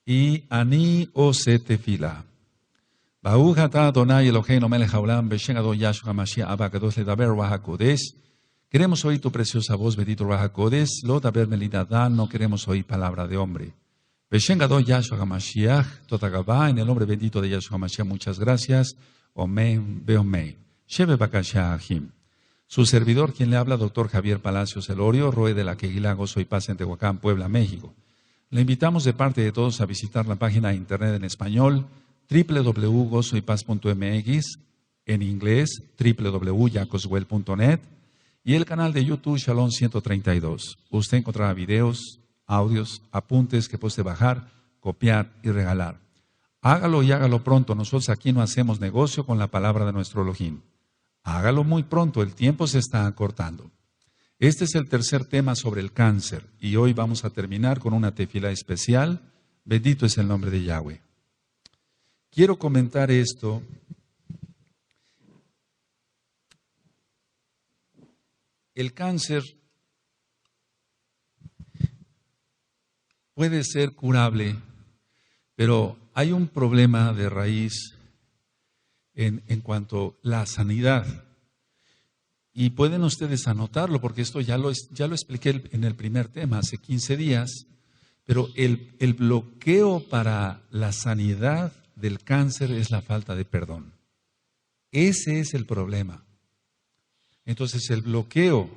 y Ani Ose Tefila. Baruch atah Adonai Eloheinu melech haolam b'shem Adon Yahshua HaMashiach Abba Kadosh ledaber Ruach HaKodesh. Queremos oír tu preciosa voz, bendito Ruach HaKodesh. Lo daber melidadán, no queremos oír palabra de hombre. B'shem Adon Yahshua HaMashiach Totagabá, en el nombre bendito de Yahshua HaMashiach, muchas gracias. Omen, beomen. Sheve bakashah ahim. Su servidor, quien le habla, doctor Javier Palacios Elorio, Roe de la Queguilá, Gozo y Paz en Tehuacán, Puebla, México. Le invitamos de parte de todos a visitar la página de internet en español, www.gozoypaz.mx, en inglés, www.jacoswell.net, y el canal de YouTube Shalom 132. Usted encontrará videos, audios, apuntes que puede bajar, copiar y regalar. Hágalo y hágalo pronto. Nosotros aquí no hacemos negocio con la palabra de nuestro Elohim. Hágalo muy pronto, el tiempo se está acortando. Este es el tercer tema sobre el cáncer y hoy vamos a terminar con una tefilá especial. Bendito es el nombre de Yahweh. Quiero comentar esto. El cáncer puede ser curable, pero hay un problema de raíz en cuanto a la sanidad. Y pueden ustedes anotarlo, porque esto ya lo expliqué en el primer tema, hace 15 días. Pero el bloqueo para la sanidad del cáncer es la falta de perdón. Ese es el problema. Entonces, el bloqueo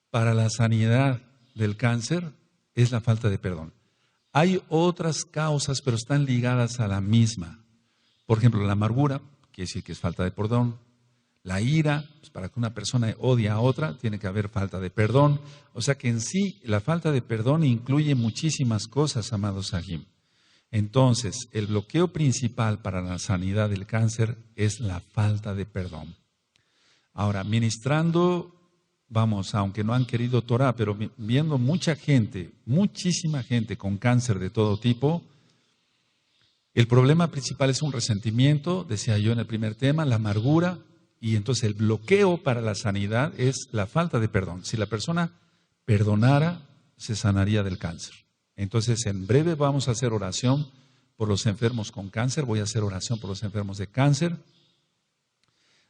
para la sanidad del cáncer es la falta de perdón. Hay otras causas, pero están ligadas a la misma. Por ejemplo, la amargura, quiere decir que es falta de perdón. La ira, pues para que una persona odie a otra, tiene que haber falta de perdón. O sea que en sí, la falta de perdón incluye muchísimas cosas, amados Sahim. Entonces, el bloqueo principal para la sanidad del cáncer es la falta de perdón. Ahora, ministrando, vamos, aunque no han querido Torah, pero viendo mucha gente, muchísima gente con cáncer de todo tipo, el problema principal es un resentimiento, decía yo en el primer tema, la amargura, y entonces el bloqueo para la sanidad es la falta de perdón. Si la persona perdonara, se sanaría del cáncer. Entonces, en breve vamos a hacer oración por los enfermos con cáncer, voy a hacer oración por los enfermos de cáncer.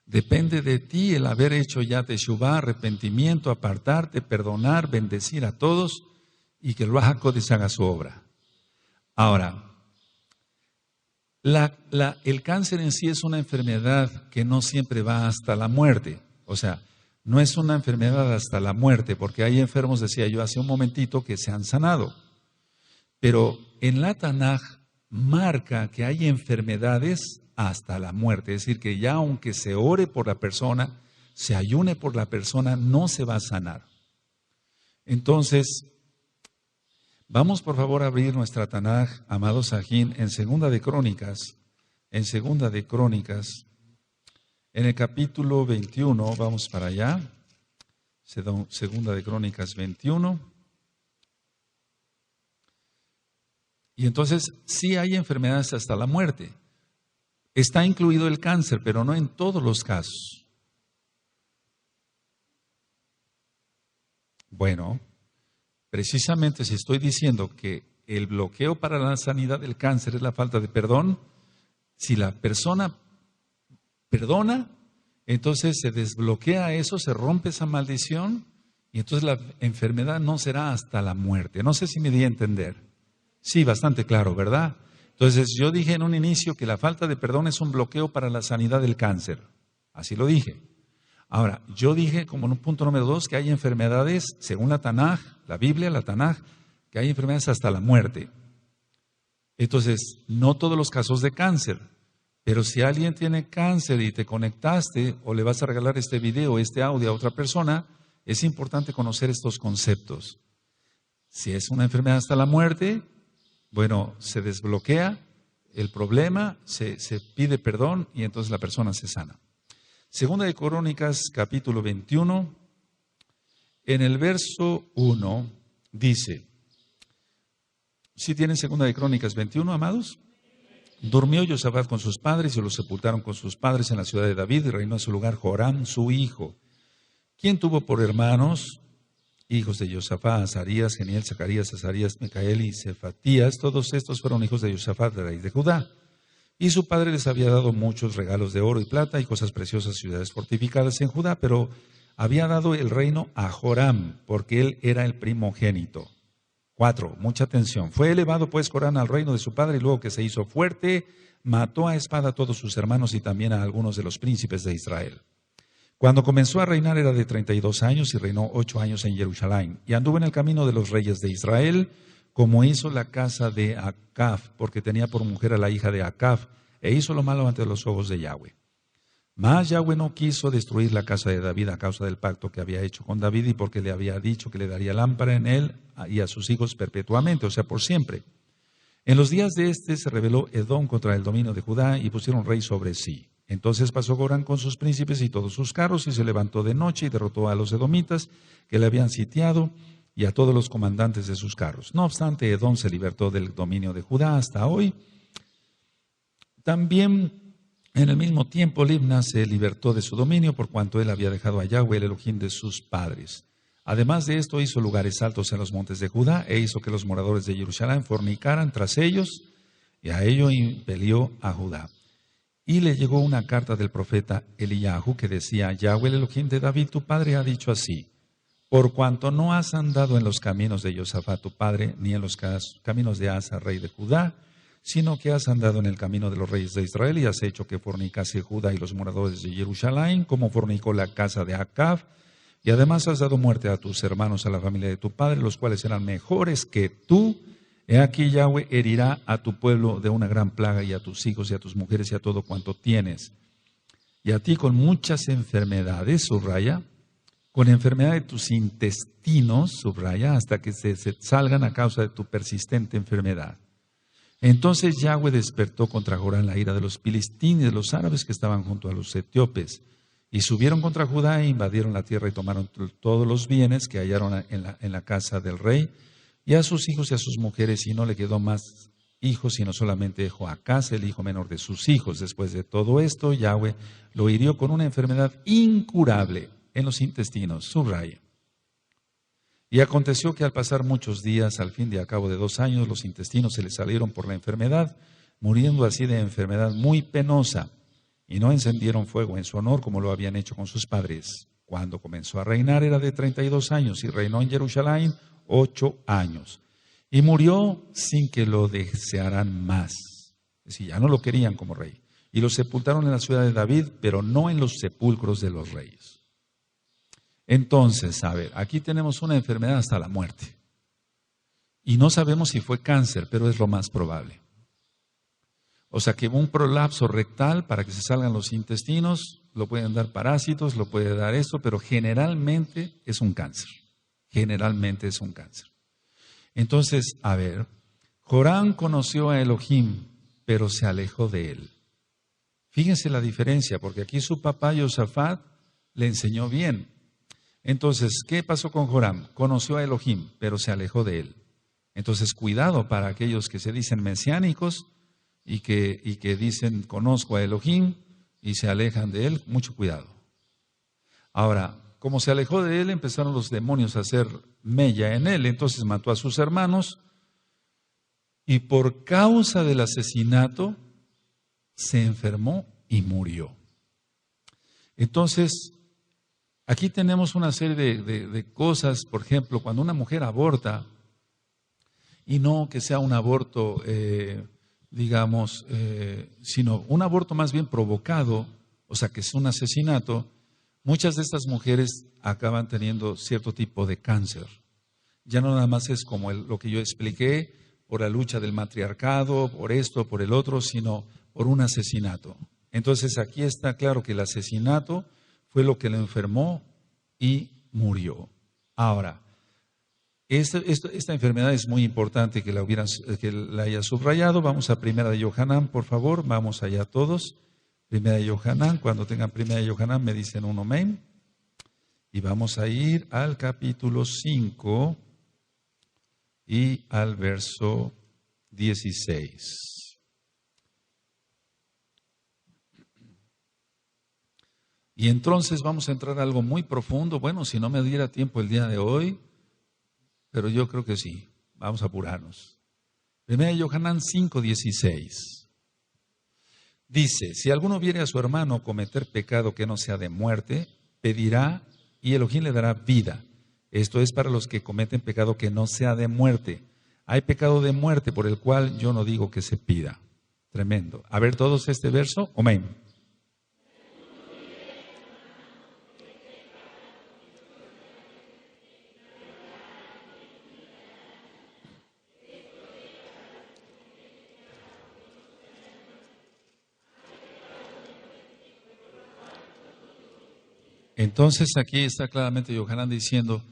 Depende de ti el haber hecho ya teshuvá, arrepentimiento, apartarte, perdonar, bendecir a todos y que el Ruach HaKodesh haga su obra. Ahora, el cáncer en sí es una enfermedad que no siempre va hasta la muerte. O sea, no es una enfermedad hasta la muerte, porque hay enfermos, decía yo hace un momentito, que se han sanado. Pero en la Tanaj marca que hay enfermedades hasta la muerte. Es decir, que ya aunque se ore por la persona, se ayune por la persona, no se va a sanar. Entonces, vamos por favor a abrir nuestra Tanaj, amados Sahim, en Segunda de Crónicas, en el capítulo 21, vamos para allá, Segunda de Crónicas 21. Y entonces, sí hay enfermedades hasta la muerte. Está incluido el cáncer, pero no en todos los casos. Bueno, precisamente si estoy diciendo que el bloqueo para la sanidad del cáncer es la falta de perdón, si la persona perdona, entonces se desbloquea eso, se rompe esa maldición y entonces la enfermedad no será hasta la muerte. No sé si me di a entender. Sí, bastante claro, ¿verdad? Entonces yo dije en un inicio que la falta de perdón es un bloqueo para la sanidad del cáncer. Así lo dije. Ahora, yo dije como en un punto número 2 que hay enfermedades, según la Tanaj, la Biblia, la Tanaj, que hay enfermedades hasta la muerte. Entonces, no todos los casos de cáncer, pero si alguien tiene cáncer y te conectaste o le vas a regalar este video, este audio a otra persona, es importante conocer estos conceptos. Si es una enfermedad hasta la muerte, bueno, se desbloquea el problema, se pide perdón y entonces la persona se sana. Segunda de Crónicas, capítulo 21, en el verso 1, dice, ¿sí tienen Segunda de Crónicas 21, amados? Durmió Josafat con sus padres y lo sepultaron con sus padres en la ciudad de David y reinó en su lugar Joram, su hijo, quien tuvo por hermanos hijos de Josafat, Azarías, Geniel, Zacarías, Azarías, Micael y Cefatías. Todos estos fueron hijos de Josafat, rey de Judá. Y su padre les había dado muchos regalos de oro y plata y cosas preciosas, ciudades fortificadas en Judá, pero había dado el reino a Joram, porque él era el primogénito. 4. Mucha atención. Fue elevado pues Joram al reino de su padre, y luego que se hizo fuerte, mató a espada a todos sus hermanos y también a algunos de los príncipes de Israel. Cuando comenzó a reinar era de 32 años y reinó 8 años en Jerusalén. Y anduvo en el camino de los reyes de Israel, como hizo la casa de Acab, porque tenía por mujer a la hija de Acab, e hizo lo malo ante los ojos de Yahweh. Mas Yahweh no quiso destruir la casa de David a causa del pacto que había hecho con David y porque le había dicho que le daría lámpara en él y a sus hijos perpetuamente, o sea, por siempre. En los días de este se rebeló Edom contra el dominio de Judá y pusieron rey sobre sí. Entonces pasó Joram con sus príncipes y todos sus carros y se levantó de noche y derrotó a los edomitas que le habían sitiado y a todos los comandantes de sus carros. No obstante, Edom se libertó del dominio de Judá hasta hoy. También en el mismo tiempo Libna se libertó de su dominio por cuanto él había dejado a Yahweh, el Elohim de sus padres. Además de esto hizo lugares altos en los montes de Judá e hizo que los moradores de Jerusalén fornicaran tras ellos y a ello impelió a Judá. Y le llegó una carta del profeta Eliyahu que decía: Yahweh, el Elohim de David, tu padre, ha dicho así: por cuanto no has andado en los caminos de Josafat tu padre, ni en los caminos de Asa, rey de Judá, sino que has andado en el camino de los reyes de Israel y has hecho que fornicase Judá y los moradores de Jerusalén, como fornicó la casa de Acab, y además has dado muerte a tus hermanos, a la familia de tu padre, los cuales eran mejores que tú. He aquí Yahweh herirá a tu pueblo de una gran plaga y a tus hijos y a tus mujeres y a todo cuanto tienes. Y a ti con muchas enfermedades, subraya, con enfermedad de tus intestinos, subraya, hasta que se salgan a causa de tu persistente enfermedad. Entonces Yahweh despertó contra Joram la ira de los filisteos, de los árabes que estaban junto a los etíopes, y subieron contra Judá e invadieron la tierra y tomaron todos los bienes que hallaron en la casa del rey, y a sus hijos y a sus mujeres, y no le quedó más hijos, sino solamente dejó a Acaz, el hijo menor de sus hijos. Después de todo esto, Yahweh lo hirió con una enfermedad incurable en los intestinos, subraya. Y aconteció que al pasar muchos días, al fin de a cabo de 2 años, los intestinos se le salieron por la enfermedad, muriendo así de enfermedad muy penosa, y no encendieron fuego en su honor como lo habían hecho con sus padres. Cuando comenzó a reinar era de 32 años y reinó en Jerusalén 8 años. Y murió sin que lo desearan más. Es decir, ya no lo querían como rey. Y lo sepultaron en la ciudad de David, pero no en los sepulcros de los reyes. Entonces, a ver, aquí tenemos una enfermedad hasta la muerte. Y no sabemos si fue cáncer, pero es lo más probable. O sea que un prolapso rectal para que se salgan los intestinos, lo pueden dar parásitos, lo puede dar esto, pero generalmente es un cáncer. Generalmente es un cáncer. Entonces, a ver, Joram conoció a Elohim, pero se alejó de él. Fíjense la diferencia, porque aquí su papá Josafat le enseñó bien. Entonces, ¿qué pasó con Joram? Conoció a Elohim, pero se alejó de él. Entonces, cuidado para aquellos que se dicen mesiánicos y que dicen conozco a Elohim y se alejan de él, mucho cuidado. Ahora, como se alejó de él, empezaron los demonios a hacer mella en él, entonces mató a sus hermanos y por causa del asesinato se enfermó y murió. Entonces, aquí tenemos una serie de cosas, por ejemplo, cuando una mujer aborta, y no que sea un aborto, sino un aborto más bien provocado, o sea, que es un asesinato, muchas de estas mujeres acaban teniendo cierto tipo de cáncer. Ya no nada más es como lo que yo expliqué, por la lucha del matriarcado, por esto, por el otro, sino por un asesinato. Entonces aquí está claro que el asesinato fue lo que lo enfermó y murió. Ahora, esta enfermedad es muy importante que la haya subrayado. Vamos a Primera de Yohanan, por favor, vamos allá todos. Primera de Yohanan, cuando tengan Primera de Yohanan me dicen un amén. Y vamos a ir al capítulo 5 y al verso 16. Y entonces vamos a entrar a algo muy profundo. Bueno, si no me diera tiempo el día de hoy, pero yo creo que sí. Vamos a apurarnos. 1 Yohanan 5:16. Dice, si alguno viere a su hermano cometer pecado que no sea de muerte, pedirá y Elohim le dará vida. Esto es para los que cometen pecado que no sea de muerte. Hay pecado de muerte por el cual yo no digo que se pida. Tremendo. A ver todos este verso. Amén. Entonces aquí está claramente Yohanan diciendo,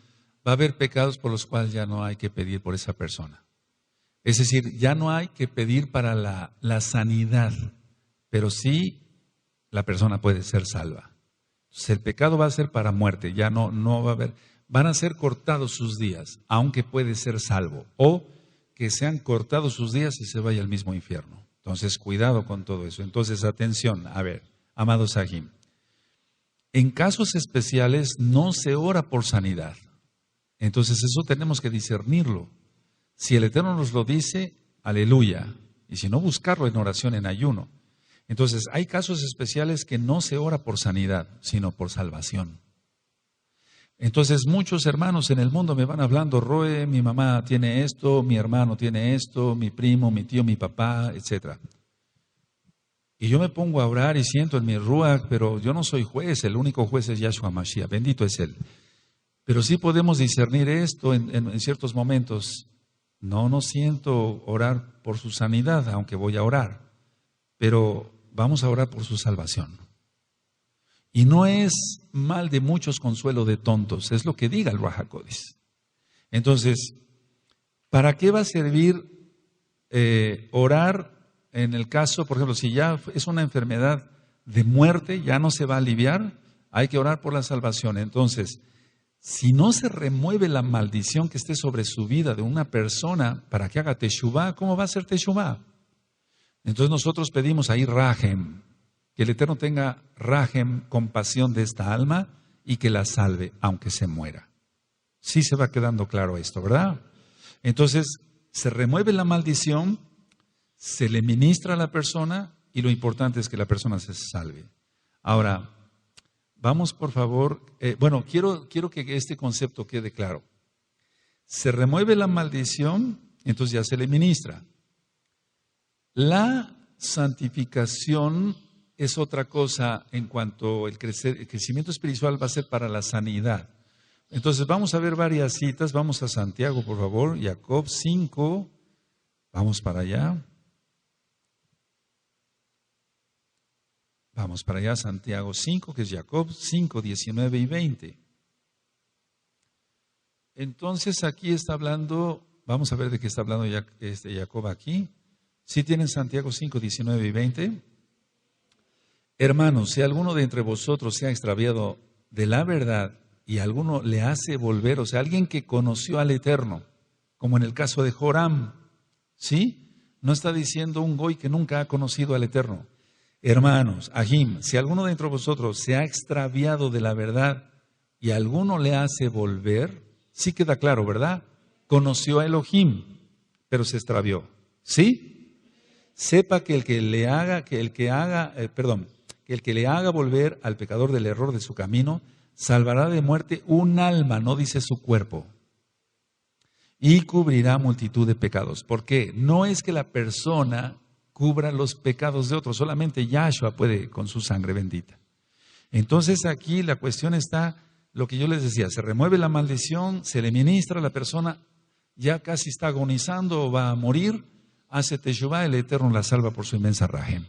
va a haber pecados por los cuales ya no hay que pedir por esa persona. Es decir, ya no hay que pedir para la sanidad, pero sí la persona puede ser salva. Entonces, el pecado va a ser para muerte, ya no va a haber, van a ser cortados sus días, aunque puede ser salvo, o que sean cortados sus días y se vaya al mismo infierno. Entonces, cuidado con todo eso. Entonces, atención, a ver, amados Sahim, en casos especiales no se ora por sanidad. Entonces, eso tenemos que discernirlo. Si el Eterno nos lo dice, aleluya. Y si no, buscarlo en oración, en ayuno. Entonces, hay casos especiales que no se ora por sanidad, sino por salvación. Entonces, muchos hermanos en el mundo me van hablando, Roe, mi mamá tiene esto, mi hermano tiene esto, mi primo, mi tío, mi papá, etc. Y yo me pongo a orar y siento en mi ruach, pero yo no soy juez, el único juez es Yahshua Mashiach, bendito es Él. Pero sí podemos discernir esto en ciertos momentos. No siento orar por su sanidad, aunque voy a orar, pero vamos a orar por su salvación. Y no es mal de muchos consuelo de tontos, es lo que diga el Ruach HaKodesh. Entonces, ¿para qué va a servir orar en el caso, por ejemplo, si ya es una enfermedad de muerte, ya no se va a aliviar, hay que orar por la salvación? Entonces, si no se remueve la maldición que esté sobre su vida de una persona para que haga teshuvá, ¿cómo va a ser teshuvá? Entonces nosotros pedimos ahí rajem, que el Eterno tenga rajem, compasión de esta alma y que la salve, aunque se muera. Sí se va quedando claro esto, ¿verdad? Entonces, se remueve la maldición, se le ministra a la persona y lo importante es que la persona se salve. Ahora, vamos, por favor, quiero que este concepto quede claro. Se remueve la maldición, entonces ya se le ministra. La santificación es otra cosa en cuanto el crecimiento espiritual va a ser para la sanidad. Entonces vamos a ver varias citas, vamos a Santiago, por favor, Jacob 5, vamos para allá. Vamos para allá, Santiago 5, que es Jacob 5, 19 y 20. Entonces aquí está hablando, vamos a ver de qué está hablando Jacob aquí. ¿Sí tienen Santiago 5, 19 y 20? Hermanos, si alguno de entre vosotros se ha extraviado de la verdad y alguno le hace volver, o sea, alguien que conoció al Eterno, como en el caso de Joram, ¿sí? No está diciendo un goy que nunca ha conocido al Eterno. Hermanos, Ahim, si alguno de entre vosotros se ha extraviado de la verdad y alguno le hace volver, sí queda claro, ¿verdad? Conoció a Elohim, pero se extravió. ¿Sí? Sepa que el que le haga volver al pecador del error de su camino, salvará de muerte un alma, no dice su cuerpo, y cubrirá multitud de pecados. ¿Por qué? No es que la persona cubra los pecados de otros, solamente Yahshua puede con su sangre bendita. Entonces aquí la cuestión está, lo que yo les decía, se remueve la maldición, se le ministra a la persona, ya casi está agonizando o va a morir, hace teshuvá, el Eterno la salva por su inmensa rajem.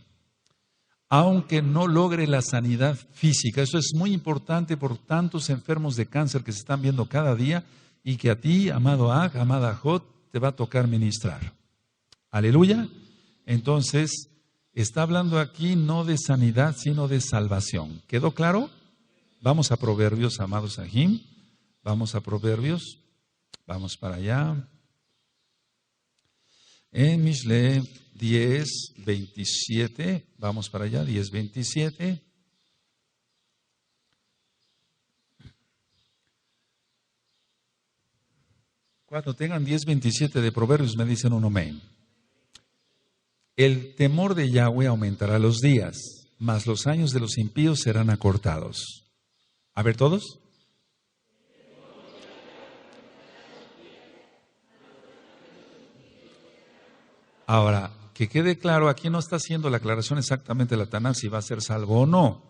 Aunque no logre la sanidad física, eso es muy importante por tantos enfermos de cáncer que se están viendo cada día y que a ti, amado Ag, amada Jot, te va a tocar ministrar. Aleluya. Entonces, está hablando aquí no de sanidad, sino de salvación. ¿Quedó claro? Vamos a Proverbios, amados Ahim. Vamos a Proverbios. Vamos para allá. En Mishle 10, 27. Vamos para allá, 10, 27. Cuando tengan 10:27 de Proverbios me dicen un amén. El temor de Yahweh aumentará los días, mas los años de los impíos serán acortados. A ver todos. Ahora, que quede claro, aquí no está haciendo la aclaración exactamente la Tanaj si va a ser salvo o no.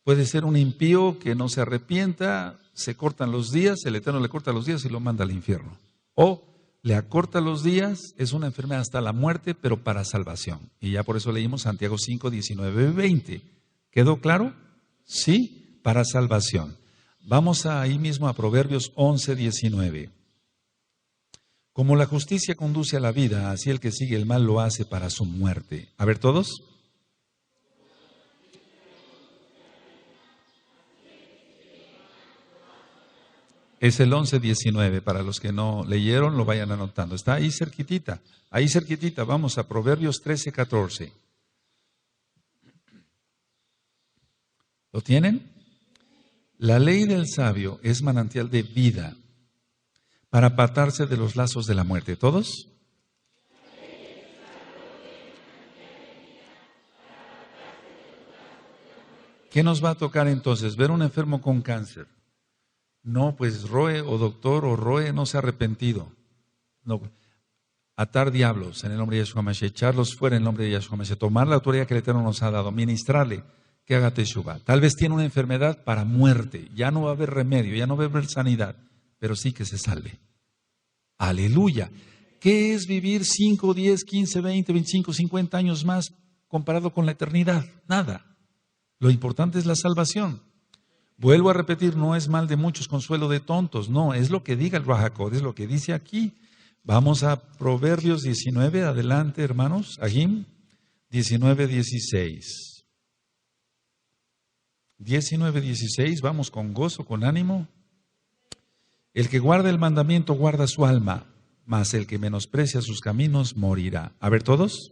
Puede ser un impío que no se arrepienta, se cortan los días, el Eterno le corta los días y lo manda al infierno. O le acorta los días, es una enfermedad hasta la muerte, pero para salvación. Y ya por eso leímos Santiago 5, 19 y 20. ¿Quedó claro? Sí, para salvación. Vamos ahí mismo a Proverbios 11, 19. Como la justicia conduce a la vida, así el que sigue el mal lo hace para su muerte. A ver todos. Es el 11:19, para los que no leyeron lo vayan anotando. Está ahí cerquitita, vamos a Proverbios 13:14. ¿Lo tienen? La ley del sabio es manantial de vida para apartarse de los lazos de la muerte. ¿Todos? ¿Qué nos va a tocar entonces? Ver un enfermo con cáncer. No, pues Roe o doctor o Roe no se ha arrepentido. No, atar diablos en el nombre de Yahshua Mashiach, echarlos fuera en el nombre de Yahshua Mashiach, tomar la autoridad que el Eterno nos ha dado, ministrarle que haga teshuva. Tal vez tiene una enfermedad para muerte, ya no va a haber remedio, ya no va a haber sanidad, pero sí que se salve. Aleluya. ¿Qué es vivir 5, 10, 15, 20, 25, 50 años más comparado con la eternidad? Nada. Lo importante es la salvación. Vuelvo a repetir, no es mal de muchos, consuelo de tontos. No, es lo que diga el Ruach HaKodesh, es lo que dice aquí. Vamos a Proverbios 19, adelante hermanos, Agim, 19:16. 19:16, vamos con gozo, con ánimo. El que guarda el mandamiento guarda su alma, mas el que menosprecia sus caminos morirá. A ver todos.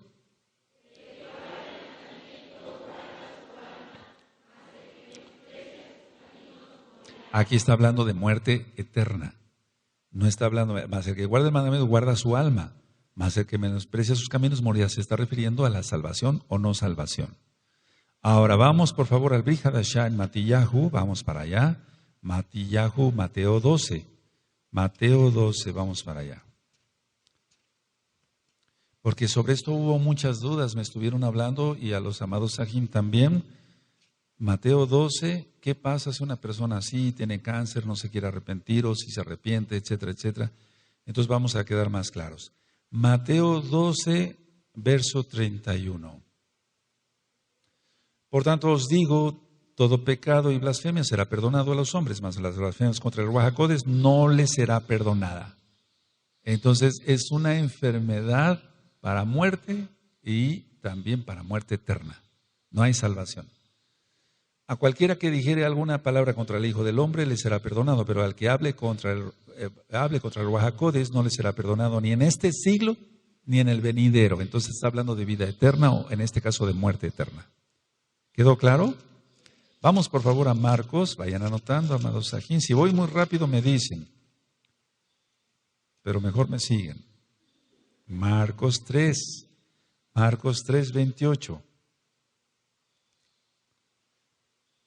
Aquí está hablando de muerte eterna. No está hablando, más el que guarda el mandamiento guarda su alma, más el que menosprecia sus caminos morirá. Se está refiriendo a la salvación o no salvación. Ahora vamos por favor al Brit Hadashah en Matillahu, vamos para allá. Matillahu, Mateo 12. Mateo 12, vamos para allá. Porque sobre esto hubo muchas dudas, me estuvieron hablando y a los amados Sahim también. Mateo 12, ¿qué pasa si una persona así tiene cáncer, no se quiere arrepentir o si se arrepiente, etcétera, etcétera? Entonces vamos a quedar más claros. Mateo 12, verso 31. Por tanto os digo, todo pecado y blasfemia será perdonado a los hombres, mas las blasfemias contra el Ruach HaKodesh no les será perdonada. Entonces es una enfermedad para muerte y también para muerte eterna. No hay salvación. A cualquiera que dijere alguna palabra contra el Hijo del Hombre le será perdonado, pero al que hable contra el Ruach HaKodesh no le será perdonado ni en este siglo ni en el venidero. Entonces está hablando de vida eterna o en este caso de muerte eterna. ¿Quedó claro? Vamos por favor a Marcos, vayan anotando, amados Sajín. Si voy muy rápido me dicen, pero mejor me siguen. Marcos 3, 28.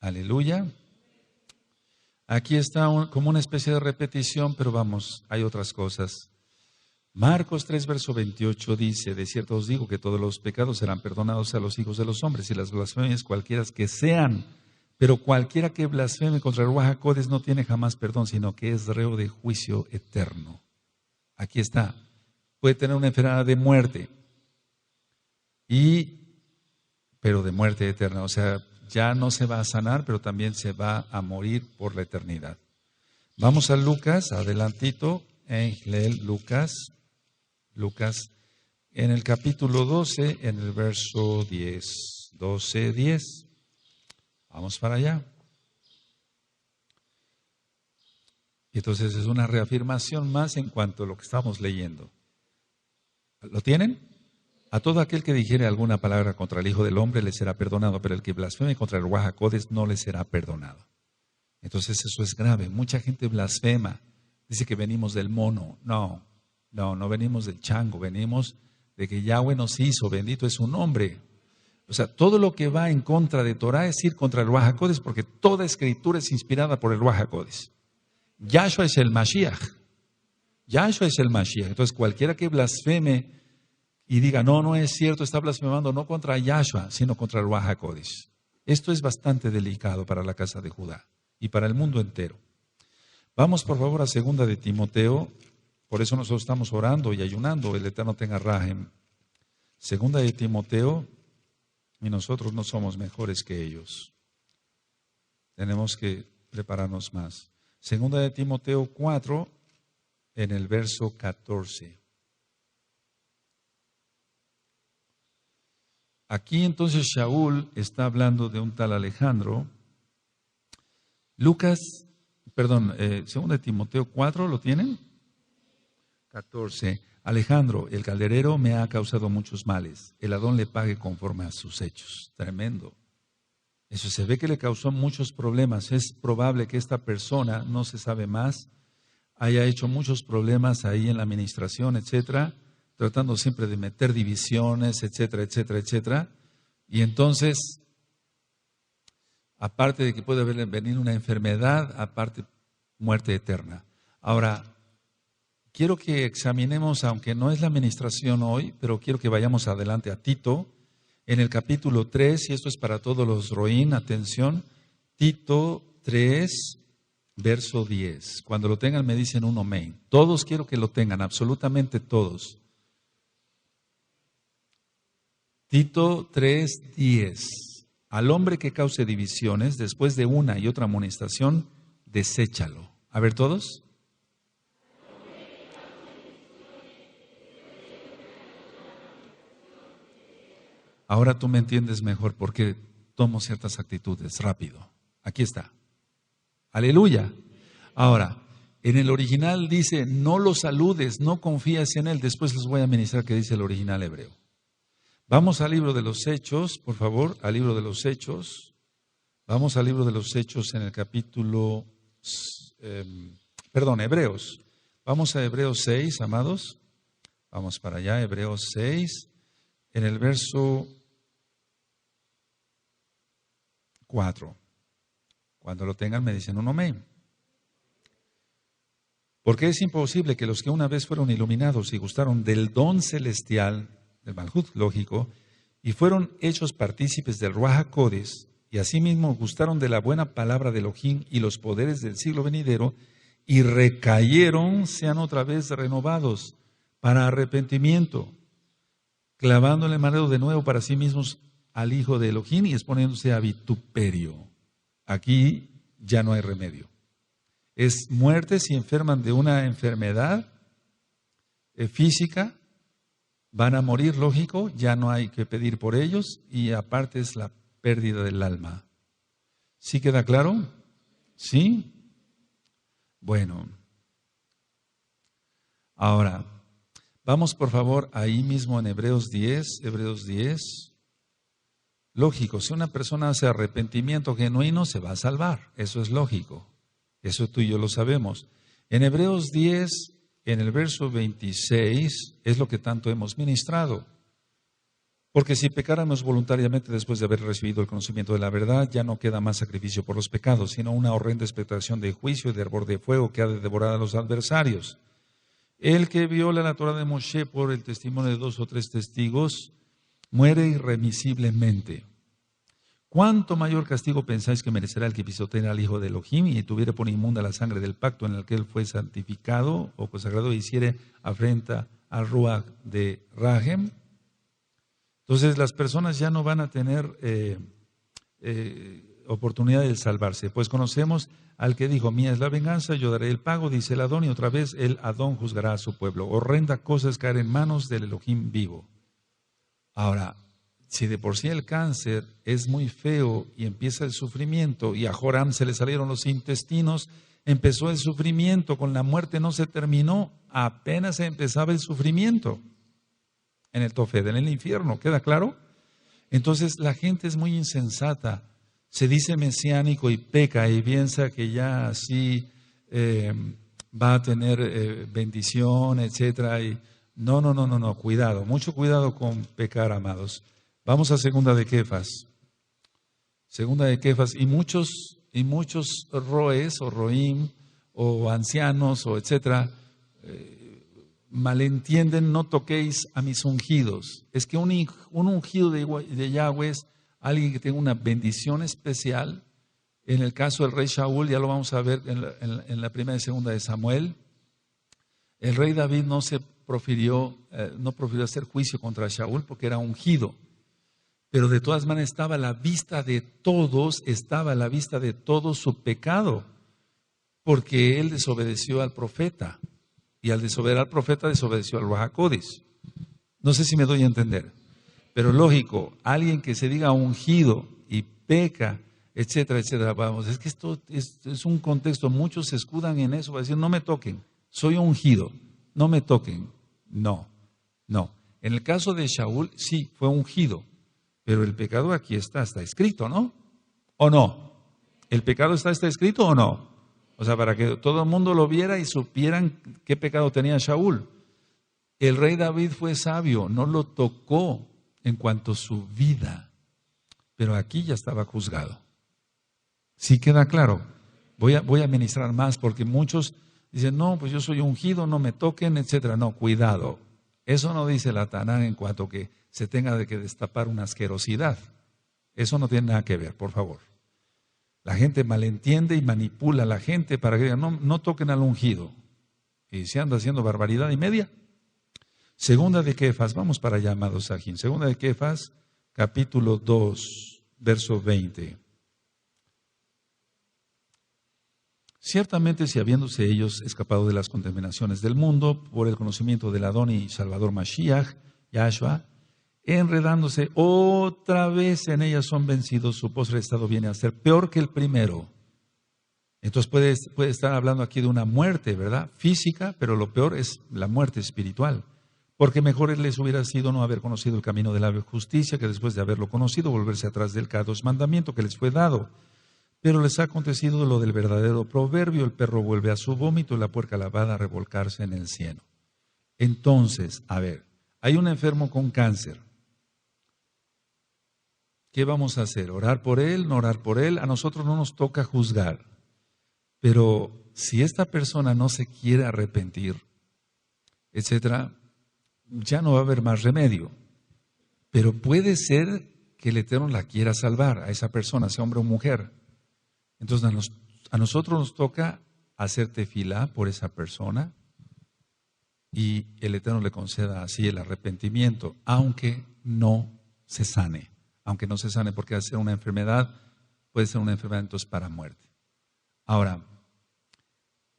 Aleluya. Aquí está como una especie de repetición, pero vamos, hay otras cosas. Marcos 3, verso 28 dice, de cierto os digo que todos los pecados serán perdonados a los hijos de los hombres y las blasfemias cualquiera que sean, pero cualquiera que blasfeme contra el Ruach HaKodesh no tiene jamás perdón, sino que es reo de juicio eterno. Aquí está. Puede tener una enfermedad de muerte, pero de muerte eterna, o sea, ya no se va a sanar, pero también se va a morir por la eternidad. Vamos a Lucas, adelantito, Lucas, en el capítulo 12, en el verso 10, 12, 10. Vamos para allá. Y entonces es una reafirmación más en cuanto a lo que estamos leyendo. ¿Lo tienen? A todo aquel que dijere alguna palabra contra el Hijo del Hombre le será perdonado, pero el que blasfeme contra el Ruach HaKodesh no le será perdonado. Entonces eso es grave. Mucha gente blasfema Dice que venimos del mono. No venimos del chango, venimos de que Yahweh nos hizo, bendito es su nombre. O sea, todo lo que va en contra de Torah es ir contra el Ruach HaKodesh, porque toda escritura es inspirada por el Ruach HaKodesh. Yahshua es el Mashiach. Yahshua es el Mashiach. Entonces, cualquiera que blasfeme y diga, no es cierto, está blasfemando no contra Yahshua, sino contra el Ruach HaKodesh. Esto es bastante delicado para la casa de Judá y para el mundo entero. Vamos, por favor, a 2 de Timoteo. Por eso nosotros estamos orando y ayunando. El Eterno tenga rajem. 2 de Timoteo. Y nosotros no somos mejores que ellos. Tenemos que prepararnos más. 2 de Timoteo 4, en el verso 14. Aquí entonces Shaul está hablando de un tal Alejandro. 2 de Timoteo 4, ¿lo tienen? 14. Alejandro, el calderero me ha causado muchos males. El Adón le pague conforme a sus hechos. Tremendo. Eso se ve que le causó muchos problemas. Es probable que esta persona, no se sabe más, haya hecho muchos problemas ahí en la administración, etcétera, tratando siempre de meter divisiones, etcétera, etcétera, etcétera. Y entonces, aparte de que puede venir una enfermedad, aparte muerte eterna. Ahora, quiero que examinemos, aunque no es la administración hoy, pero quiero que vayamos adelante a Tito, en el capítulo 3, y esto es para todos los roín, atención, Tito 3, verso 10. Cuando lo tengan me dicen un amén. Todos quiero que lo tengan, absolutamente todos. Tito 3, 10. Al hombre que cause divisiones, después de una y otra amonestación, deséchalo. A ver todos. Ahora tú me entiendes mejor porque tomo ciertas actitudes rápido. Aquí está. Aleluya. Ahora, en el original dice, no lo saludes, no confíes en él. Después les voy a ministrar qué dice el original hebreo. Vamos al libro de los Hechos, por favor, al libro de los Hechos. Vamos al libro de los Hechos en el capítulo, Hebreos. Vamos a Hebreos 6, amados. Vamos para allá, Hebreos 6, en el verso 4. Cuando lo tengan me dicen un amén. Porque es imposible que los que una vez fueron iluminados y gustaron del don celestial, del Malhut, lógico, y fueron hechos partícipes del Ruach HaKodesh, y asimismo gustaron de la buena palabra de Elohim y los poderes del siglo venidero, y recayeron, sean otra vez renovados para arrepentimiento, clavándole el madero de nuevo para sí mismos al Hijo de Elohim y exponiéndose a vituperio. Aquí ya no hay remedio. Es muerte si enferman de una enfermedad física, van a morir, lógico, ya no hay que pedir por ellos y aparte es la pérdida del alma. ¿Sí queda claro? ¿Sí? Bueno. Ahora, vamos por favor ahí mismo en Hebreos 10, Hebreos 10. Lógico, si una persona hace arrepentimiento genuino, se va a salvar. Eso es lógico. Eso tú y yo lo sabemos. En Hebreos 10, en el verso 26, es lo que tanto hemos ministrado. Porque si pecáramos voluntariamente después de haber recibido el conocimiento de la verdad, ya no queda más sacrificio por los pecados, sino una horrenda expectación de juicio y de hervor de fuego que ha de devorar a los adversarios. El que viola la Torah de Moshe por el testimonio de 2 o 3 testigos, muere irremisiblemente. ¿Cuánto mayor castigo pensáis que merecerá el que pisotee al Hijo de Elohim y tuviere por inmunda la sangre del pacto en el que él fue santificado o consagrado e hiciere afrenta al Ruach de Rahem? Entonces las personas ya no van a tener oportunidad de salvarse, pues conocemos al que dijo, mía es la venganza, yo daré el pago, dice el Adón, y otra vez el Adón juzgará a su pueblo. Horrenda cosa es caer en manos del Elohim vivo. Ahora, si de por sí el cáncer es muy feo y empieza el sufrimiento, y a Joram se le salieron los intestinos, empezó el sufrimiento, con la muerte no se terminó, apenas empezaba el sufrimiento en el Tofed, en el infierno, ¿queda claro? Entonces la gente es muy insensata, se dice mesiánico y peca y piensa que ya así va a tener bendición, etcétera. Y no, cuidado, mucho cuidado con pecar, amados. Vamos a segunda de Kefas. Segunda de Kefas, y muchos roes o roim o ancianos o etcétera, malentienden, no toquéis a mis ungidos. Es que un ungido de Yahweh es alguien que tenga una bendición especial. En el caso del rey Shaul, ya lo vamos a ver en la primera y segunda de Samuel, el rey David no profirió hacer juicio contra Shaul porque era ungido. Pero de todas maneras estaba a la vista de todos su pecado, porque él desobedeció al profeta, y al desobedecer al profeta desobedeció al Ruach HaKodesh. No sé si me doy a entender, pero lógico, alguien que se diga ungido y peca, etcétera, etcétera, vamos, es que esto es un contexto, muchos se escudan en eso, para decir, no me toquen, soy ungido, no me toquen. No. En el caso de Shaul, sí, fue ungido. Pero el pecado aquí está escrito, ¿no? ¿O no? ¿El pecado está escrito o no? O sea, para que todo el mundo lo viera y supieran qué pecado tenía Shaul. El rey David fue sabio, no lo tocó en cuanto a su vida. Pero aquí ya estaba juzgado. ¿Sí queda claro? Voy a ministrar más porque muchos dicen, no, pues yo soy ungido, no me toquen, etcétera. No, cuidado. Eso no dice la Tanán en cuanto que se tenga de que destapar una asquerosidad. Eso no tiene nada que ver, por favor. La gente malentiende y manipula a la gente para que digan, no toquen al ungido. Y se anda haciendo barbaridad y media. Segunda de Kefas, vamos para allá, amados Sajín. Segunda de Kefas, capítulo 2, verso 20. Ciertamente, si habiéndose ellos escapado de las contaminaciones del mundo, por el conocimiento del Adón y Salvador Mashiach, Yahshua, enredándose otra vez en ellas son vencidos, su postre estado viene a ser peor que el primero. Entonces puede estar hablando aquí de una muerte, ¿verdad? Física, pero lo peor es la muerte espiritual. Porque mejor les hubiera sido no haber conocido el camino de la justicia, que después de haberlo conocido, volverse atrás del cada mandamiento que les fue dado. Pero les ha acontecido lo del verdadero proverbio, el perro vuelve a su vómito y la puerca lavada a revolcarse en el cieno. Entonces, a ver, hay un enfermo con cáncer. ¿Qué vamos a hacer? ¿Orar por él? ¿No orar por él? A nosotros no nos toca juzgar. Pero si esta persona no se quiere arrepentir, etcétera, ya no va a haber más remedio. Pero puede ser que el Eterno la quiera salvar a esa persona, sea hombre o mujer. Entonces a nosotros nos toca hacer tefilá por esa persona y el Eterno le conceda así el arrepentimiento, aunque no se sane. Aunque no se sane, porque al ser una enfermedad, puede ser una enfermedad entonces para muerte. Ahora,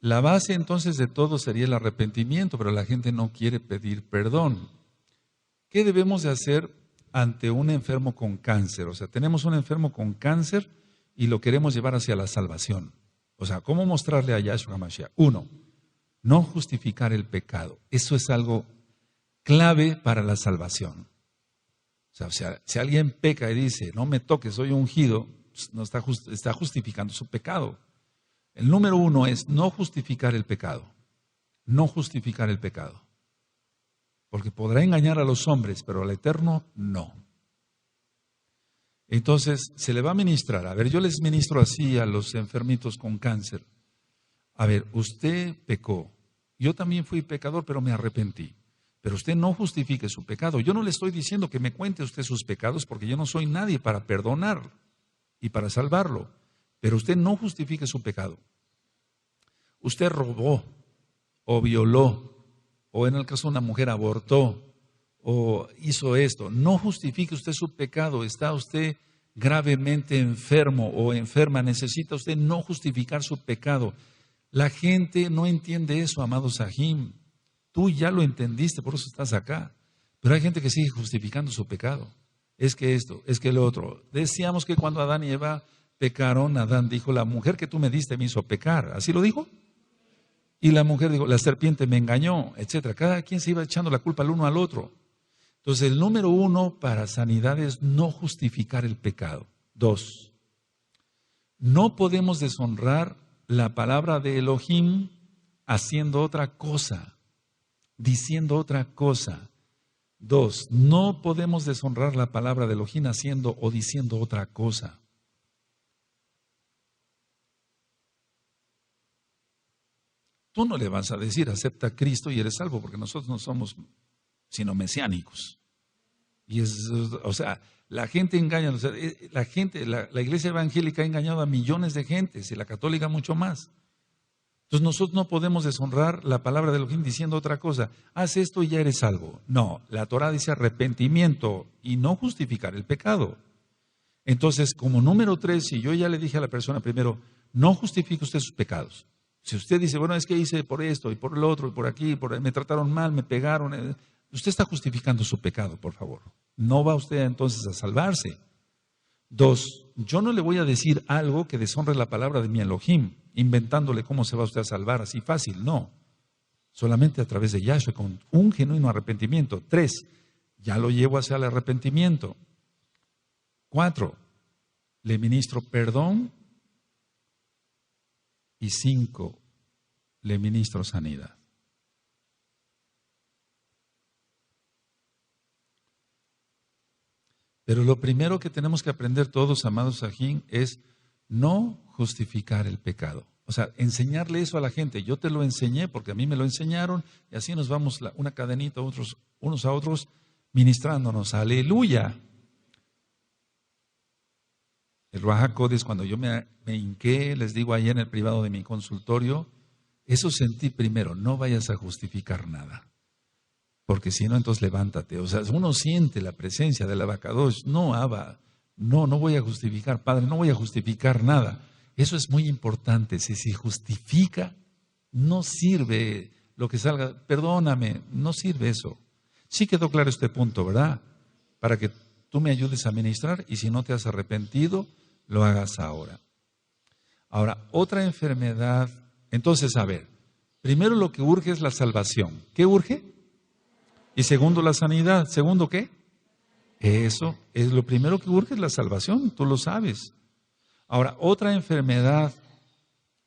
la base entonces de todo sería el arrepentimiento, pero la gente no quiere pedir perdón. ¿Qué debemos de hacer ante un enfermo con cáncer? O sea, tenemos un enfermo con cáncer y lo queremos llevar hacia la salvación. O sea, ¿cómo mostrarle a Yahshua HaMashiach? 1, no justificar el pecado. Eso es algo clave para la salvación. O sea, si alguien peca y dice, no me toques, soy ungido, no está justificando su pecado. El número 1 es no justificar el pecado. No justificar el pecado. Porque podrá engañar a los hombres, pero al Eterno no. Entonces, se le va a ministrar. A ver, yo les ministro así a los enfermitos con cáncer. A ver, usted pecó. Yo también fui pecador, pero me arrepentí. Pero usted no justifique su pecado. Yo no le estoy diciendo que me cuente usted sus pecados, porque yo no soy nadie para perdonar y para salvarlo. Pero usted no justifique su pecado. Usted robó o violó, o en el caso de una mujer abortó, o hizo esto. No justifique usted su pecado. Está usted gravemente enfermo o enferma. Necesita usted no justificar su pecado. La gente no entiende eso, amado Sahim. Tú ya lo entendiste, por eso estás acá. Pero hay gente que sigue justificando su pecado. Es que esto, es que lo otro. Decíamos que cuando Adán y Eva pecaron, Adán dijo, la mujer que tú me diste me hizo pecar. ¿Así lo dijo? Y la mujer dijo, la serpiente me engañó, etcétera. Cada quien se iba echando la culpa al uno al otro. Entonces, el número 1 para sanidad es no justificar el pecado. 2, no podemos deshonrar la palabra de Elohim haciendo otra cosa, diciendo otra cosa. 2, no podemos deshonrar la palabra de Elohim haciendo o diciendo otra cosa. Tú no le vas a decir, acepta a Cristo y eres salvo, porque nosotros no somos sino mesiánicos. Y o sea, la gente engaña, o sea, la iglesia evangélica ha engañado a millones de gentes y la católica mucho más. Entonces nosotros no podemos deshonrar la palabra de Elohim diciendo otra cosa. Haz esto y ya eres salvo. No, la Torah dice arrepentimiento y no justificar el pecado. Entonces, como número 3, si yo ya le dije a la persona primero, no justifique usted sus pecados. Si usted dice, bueno, es que hice por esto y por el otro y por aquí, me trataron mal, me pegaron, usted está justificando su pecado, por favor. No va usted entonces a salvarse. 2, yo no le voy a decir algo que deshonre la palabra de mi Elohim, inventándole cómo se va usted a salvar así fácil, no. Solamente a través de Yahshua, con un genuino arrepentimiento. 3, ya lo llevo hacia el arrepentimiento. 4, le ministro perdón. Y 5, le ministro sanidad. Pero lo primero que tenemos que aprender todos, amados Sajín, es no justificar el pecado. O sea, enseñarle eso a la gente. Yo te lo enseñé porque a mí me lo enseñaron y así nos vamos una cadenita unos a otros ministrándonos. Aleluya. El Ruach HaKodesh, cuando yo me hinqué, les digo ahí en el privado de mi consultorio, eso sentí primero, no vayas a justificar nada. Porque si no, entonces levántate. O sea, uno siente la presencia del Abacadosh. No, Abba, no voy a justificar, Padre, no voy a justificar nada. Eso es muy importante. Si se justifica, no sirve lo que salga. Perdóname, no sirve eso. Sí quedó claro este punto, ¿verdad? Para que tú me ayudes a ministrar y si no te has arrepentido, lo hagas ahora. Ahora, otra enfermedad. Entonces, a ver, primero lo que urge es la salvación. ¿Qué urge? Y segundo, la sanidad. ¿Segundo qué? Eso es lo primero que urge, es la salvación, tú lo sabes. Ahora, otra enfermedad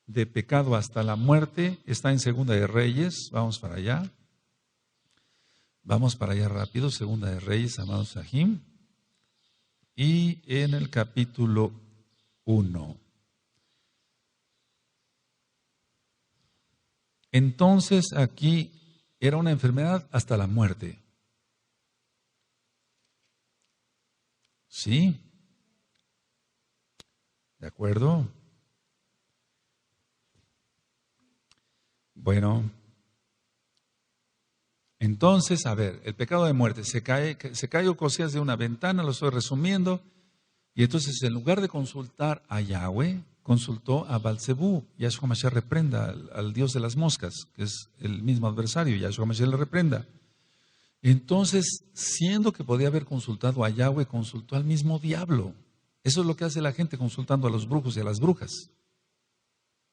de pecado hasta la muerte está en Segunda de Reyes. Vamos para allá. Vamos para allá rápido, Segunda de Reyes, amados Sahim. Y en el capítulo 1. Entonces aquí era una enfermedad hasta la muerte. ¿Sí? ¿De acuerdo? Bueno, entonces, a ver, el pecado de muerte, se cae Ocosías de una ventana, lo estoy resumiendo, y entonces en lugar de consultar a Yahweh, consultó a Baal-Zebú. Yahshua Mashiach reprenda al dios de las moscas, que es el mismo adversario, Yahshua Mashiach le reprenda. Entonces, siendo que podía haber consultado a Yahweh, consultó al mismo diablo. Eso es lo que hace la gente consultando a los brujos y a las brujas.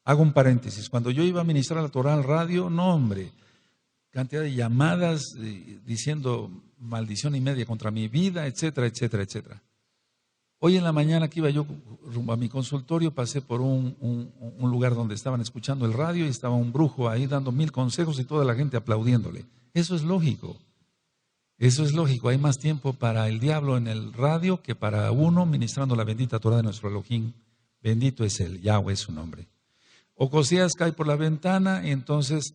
Hago un paréntesis. Cuando yo iba a ministrar la Torah al radio, no hombre, cantidad de llamadas diciendo maldición y media contra mi vida, etcétera, etcétera, etcétera. Hoy en la mañana que iba yo rumbo a mi consultorio, pasé por un lugar donde estaban escuchando el radio y estaba un brujo ahí dando 1000 consejos y toda la gente aplaudiéndole. Eso es lógico. Eso es lógico. Hay más tiempo para el diablo en el radio que para uno ministrando la bendita Torah de nuestro Elohim. Bendito es él, Yahweh es su nombre. Ocosías cae por la ventana y entonces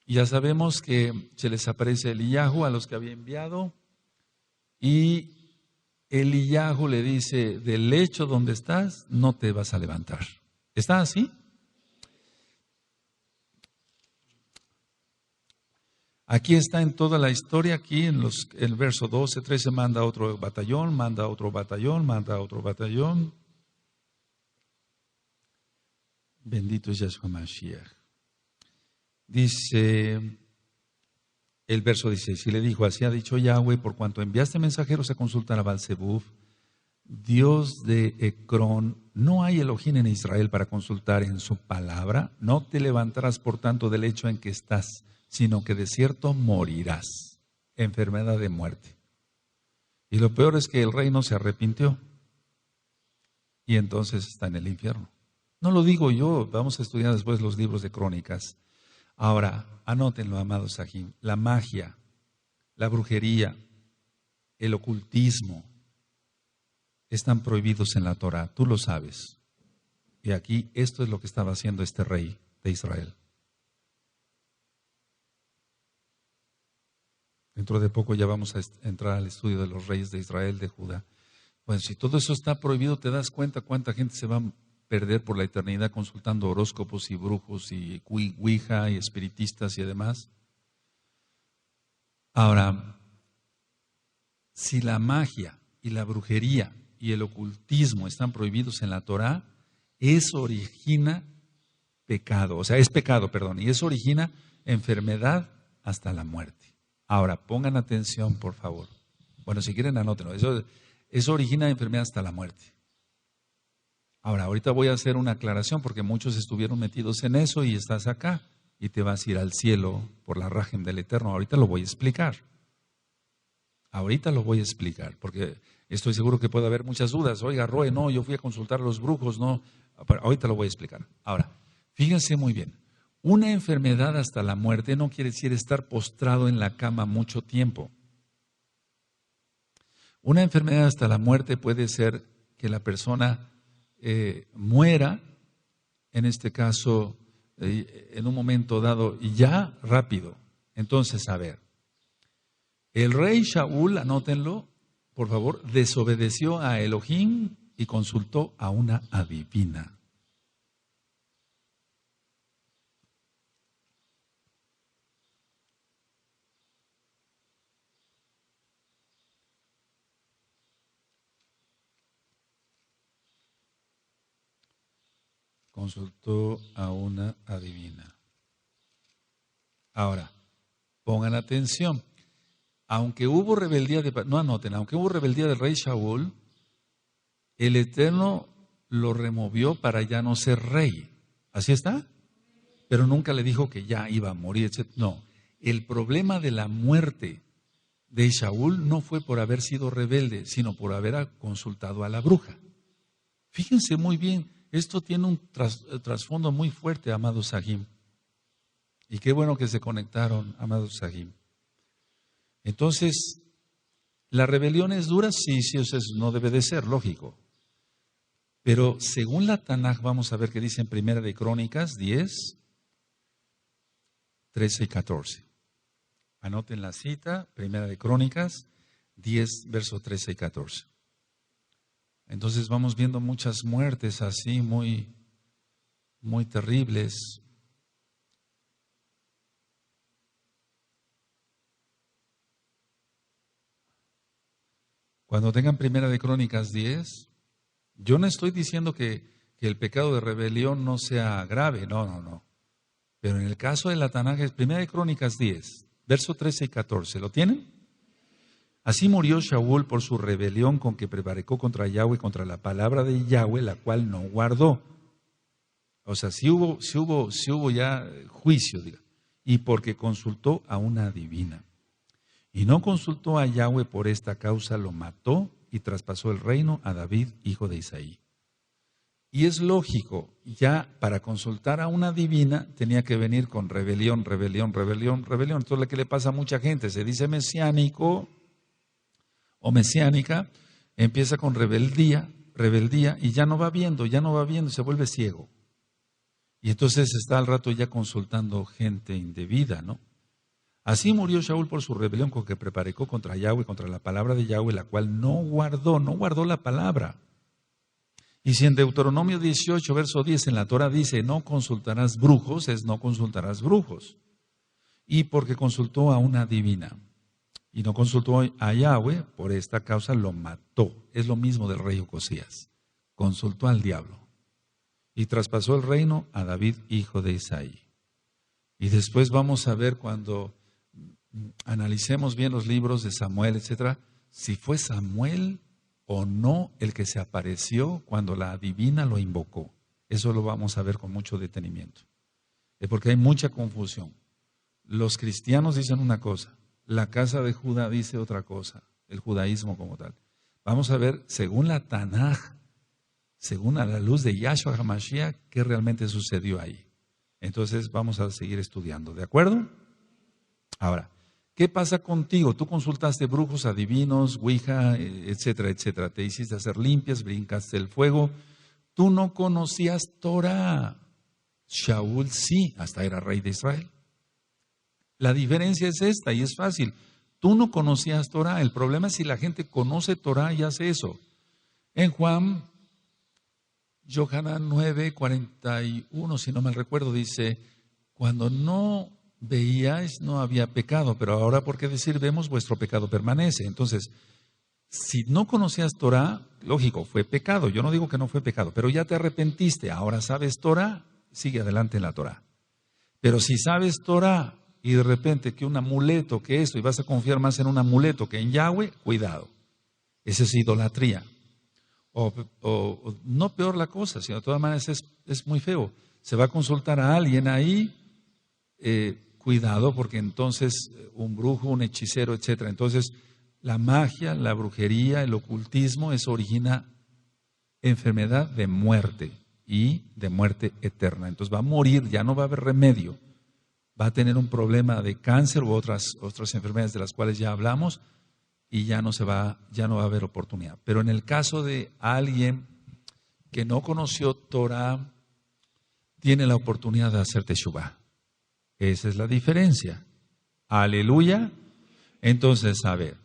ya sabemos que se les aparece Eliyahu a los que había enviado y Eliyahu le dice, del lecho donde estás no te vas a levantar. ¿Está así? Aquí está en toda la historia, aquí en el verso 12, 13 manda otro batallón, manda otro batallón, manda otro batallón. Bendito es Yahshua Mashiach. Dice el verso 16, y le dijo, así ha dicho Yahweh, por cuanto enviaste mensajeros a consultar a Baal-Zebub, Dios de Ecrón, no hay Elohim en Israel para consultar en su palabra, no te levantarás por tanto del hecho en que estás, sino que de cierto morirás, enfermedad de muerte. Y lo peor es que el rey no se arrepintió y entonces está en el infierno. No lo digo yo, vamos a estudiar después los libros de Crónicas. Ahora, anótenlo, amados Sahim, la magia, la brujería, el ocultismo están prohibidos en la Torah, tú lo sabes. Y aquí esto es lo que estaba haciendo este rey de Israel. Dentro de poco ya vamos a entrar al estudio de los reyes de Israel, de Judá. Bueno, si todo eso está prohibido, ¿te das cuenta cuánta gente se va a perder por la eternidad consultando horóscopos y brujos y ouija y espiritistas y demás? Ahora, si la magia y la brujería y el ocultismo están prohibidos en la Torah, eso origina pecado, o sea, es pecado, perdón, y eso origina enfermedad hasta la muerte. Ahora, pongan atención, por favor. Bueno, si quieren, anótenlo. Eso origina enfermedad hasta la muerte. Ahora, ahorita voy a hacer una aclaración porque muchos estuvieron metidos en eso y estás acá y te vas a ir al cielo por la rajem del Eterno. Ahorita lo voy a explicar. Ahorita lo voy a explicar porque estoy seguro que puede haber muchas dudas. Oiga, Roe, no, yo fui a consultar a los brujos, no. Pero ahorita lo voy a explicar. Ahora, fíjense muy bien. Una enfermedad hasta la muerte no quiere decir estar postrado en la cama mucho tiempo. Una enfermedad hasta la muerte puede ser que la persona muera, en este caso, en un momento dado, y ya rápido. Entonces, a ver, el rey Shaul, anótenlo, por favor, desobedeció a Elohim y consultó a una adivina. Consultó a una adivina. Ahora, pongan atención. Aunque hubo rebeldía no anoten, aunque hubo rebeldía del rey Shaul, el Eterno lo removió para ya no ser rey. ¿Así está? Pero nunca le dijo que ya iba a morir, etc. No, el problema de la muerte de Shaul no fue por haber sido rebelde, sino por haber consultado a la bruja. Fíjense muy bien, esto tiene un trasfondo muy fuerte, amados Sahim. Y qué bueno que se conectaron, amados Sahim. Entonces, ¿la rebelión es dura? Sí, eso no debe de ser, lógico. Pero según la Tanaj, vamos a ver qué dice en Primera de Crónicas 10, 13 y 14. Anoten la cita, Primera de Crónicas 10, versos 13 y 14. Entonces vamos viendo muchas muertes así, muy terribles. Cuando tengan Primera de Crónicas 10, yo no estoy diciendo que el pecado de rebelión no sea grave, no. Pero en el caso de la Tanaj es Primera de Crónicas 10, verso 13 y 14. ¿Lo tienen? Así murió Shaul por su rebelión con que prevaricó contra Yahweh, contra la palabra de Yahweh, la cual no guardó. O sea, sí hubo ya juicio, diga. Y porque consultó a una adivina. Y no consultó a Yahweh, por esta causa lo mató y traspasó el reino a David, hijo de Isaí. Y es lógico, ya para consultar a una divina tenía que venir con rebelión. Entonces, lo que le pasa a mucha gente, se dice mesiánico o mesiánica, empieza con rebeldía, y ya no va viendo, se vuelve ciego. Y entonces está al rato ya consultando gente indebida, ¿no? Así murió Shaul por su rebelión con que prevaricó contra Yahweh, contra la palabra de Yahweh, la cual no guardó la palabra. Y si en Deuteronomio 18, verso 10, en la Torah dice, no consultarás brujos, es no consultarás brujos. Y porque consultó a una divina y no consultó a Yahweh, por esta causa lo mató. Es lo mismo del rey Ocosías. Consultó al diablo y traspasó el reino a David, hijo de Isaí. Y después vamos a ver cuando analicemos bien los libros de Samuel, etcétera, si fue Samuel o no el que se apareció cuando la adivina lo invocó. Eso lo vamos a ver con mucho detenimiento. Porque hay mucha confusión. Los cristianos dicen una cosa, la casa de Judá dice otra cosa, el judaísmo como tal. Vamos a ver, según la Tanaj, según a la luz de Yahshua HaMashiach, qué realmente sucedió ahí. Entonces vamos a seguir estudiando, ¿de acuerdo? Ahora, ¿qué pasa contigo? Tú consultaste brujos, adivinos, ouija, etcétera, etcétera. Te hiciste hacer limpias, brincaste el fuego. Tú no conocías Torah. Shaul sí, hasta era rey de Israel. La diferencia es esta y es fácil. Tú no conocías Torah. El problema es si la gente conoce Torah y hace eso. En Juan, Yohanan 9:41, si no mal recuerdo, dice, cuando no veíais no había pecado, pero ahora por qué decir vemos vuestro pecado permanece. Entonces, si no conocías Torah, lógico, fue pecado. Yo no digo que no fue pecado, pero ya te arrepentiste, ahora sabes Torah, sigue adelante en la Torah. Pero si sabes Torah y de repente que un amuleto, que esto, y vas a confiar más en un amuleto que en Yahweh, cuidado. Esa es idolatría. O no peor la cosa, sino de todas maneras es muy feo. Se va a consultar a alguien ahí, cuidado, porque entonces un brujo, un hechicero, etcétera. Entonces, la magia, la brujería, el ocultismo, eso origina enfermedad de muerte y de muerte eterna. Entonces va a morir, ya no va a haber remedio. Va a tener un problema de cáncer u otras enfermedades de las cuales ya hablamos y ya no va a haber oportunidad. Pero en el caso de alguien que no conoció Torah, tiene la oportunidad de hacer teshuvá. Esa es la diferencia. Aleluya. Entonces, a ver,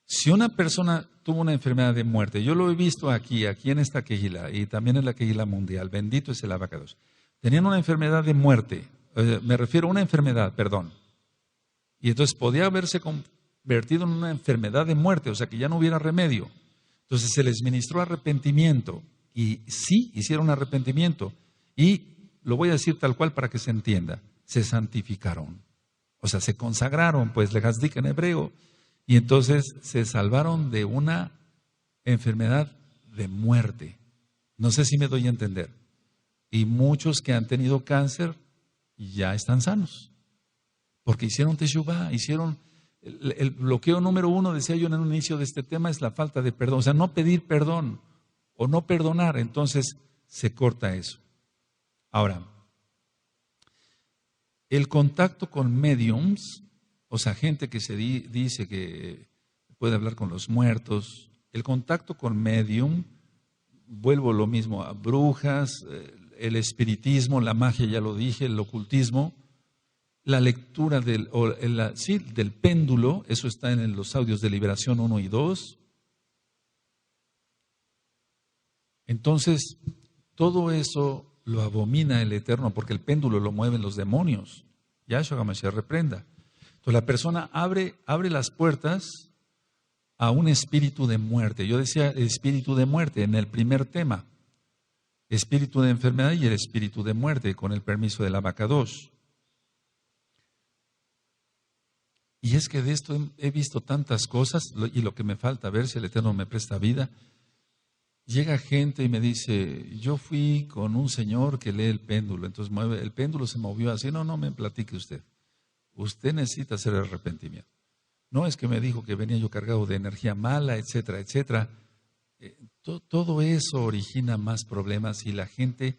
si una persona tuvo una enfermedad de muerte, yo lo he visto aquí en esta quejila y también en la quejila mundial, bendito es el abacados. Tenían una enfermedad de muerte, me refiero a una enfermedad, perdón. Y entonces podía haberse convertido en una enfermedad de muerte, o sea que ya no hubiera remedio. Entonces se les ministró arrepentimiento y sí hicieron arrepentimiento y lo voy a decir tal cual para que se entienda, se santificaron, o sea se consagraron, pues legazdik en hebreo, y entonces se salvaron de una enfermedad de muerte. No sé si me doy a entender. Y muchos que han tenido cáncer ya están sanos, porque hicieron teshuvá, hicieron el bloqueo número 1, decía yo en el inicio de este tema, es la falta de perdón, o sea, no pedir perdón o no perdonar, entonces se corta eso. Ahora, el contacto con mediums, o sea, gente que se dice que puede hablar con los muertos, el contacto con medium, vuelvo lo mismo a brujas, el espiritismo, la magia, ya lo dije, el ocultismo, la lectura del péndulo, eso está en los audios de Liberación 1 y 2. Entonces, todo eso lo abomina el Eterno, porque el péndulo lo mueven los demonios. Yahshua HaMashiach reprenda. Entonces, la persona abre las puertas a un espíritu de muerte. Yo decía espíritu de muerte en el primer tema. Espíritu de enfermedad y el espíritu de muerte, con el permiso del abacados. Y es que de esto he visto tantas cosas, y lo que me falta ver si el Eterno me presta vida. Llega gente y me dice, yo fui con un señor que lee el péndulo, entonces el péndulo se movió así. No me platique usted. Usted necesita hacer el arrepentimiento. No es que me dijo que venía yo cargado de energía mala, etcétera, etcétera. Todo eso origina más problemas y la gente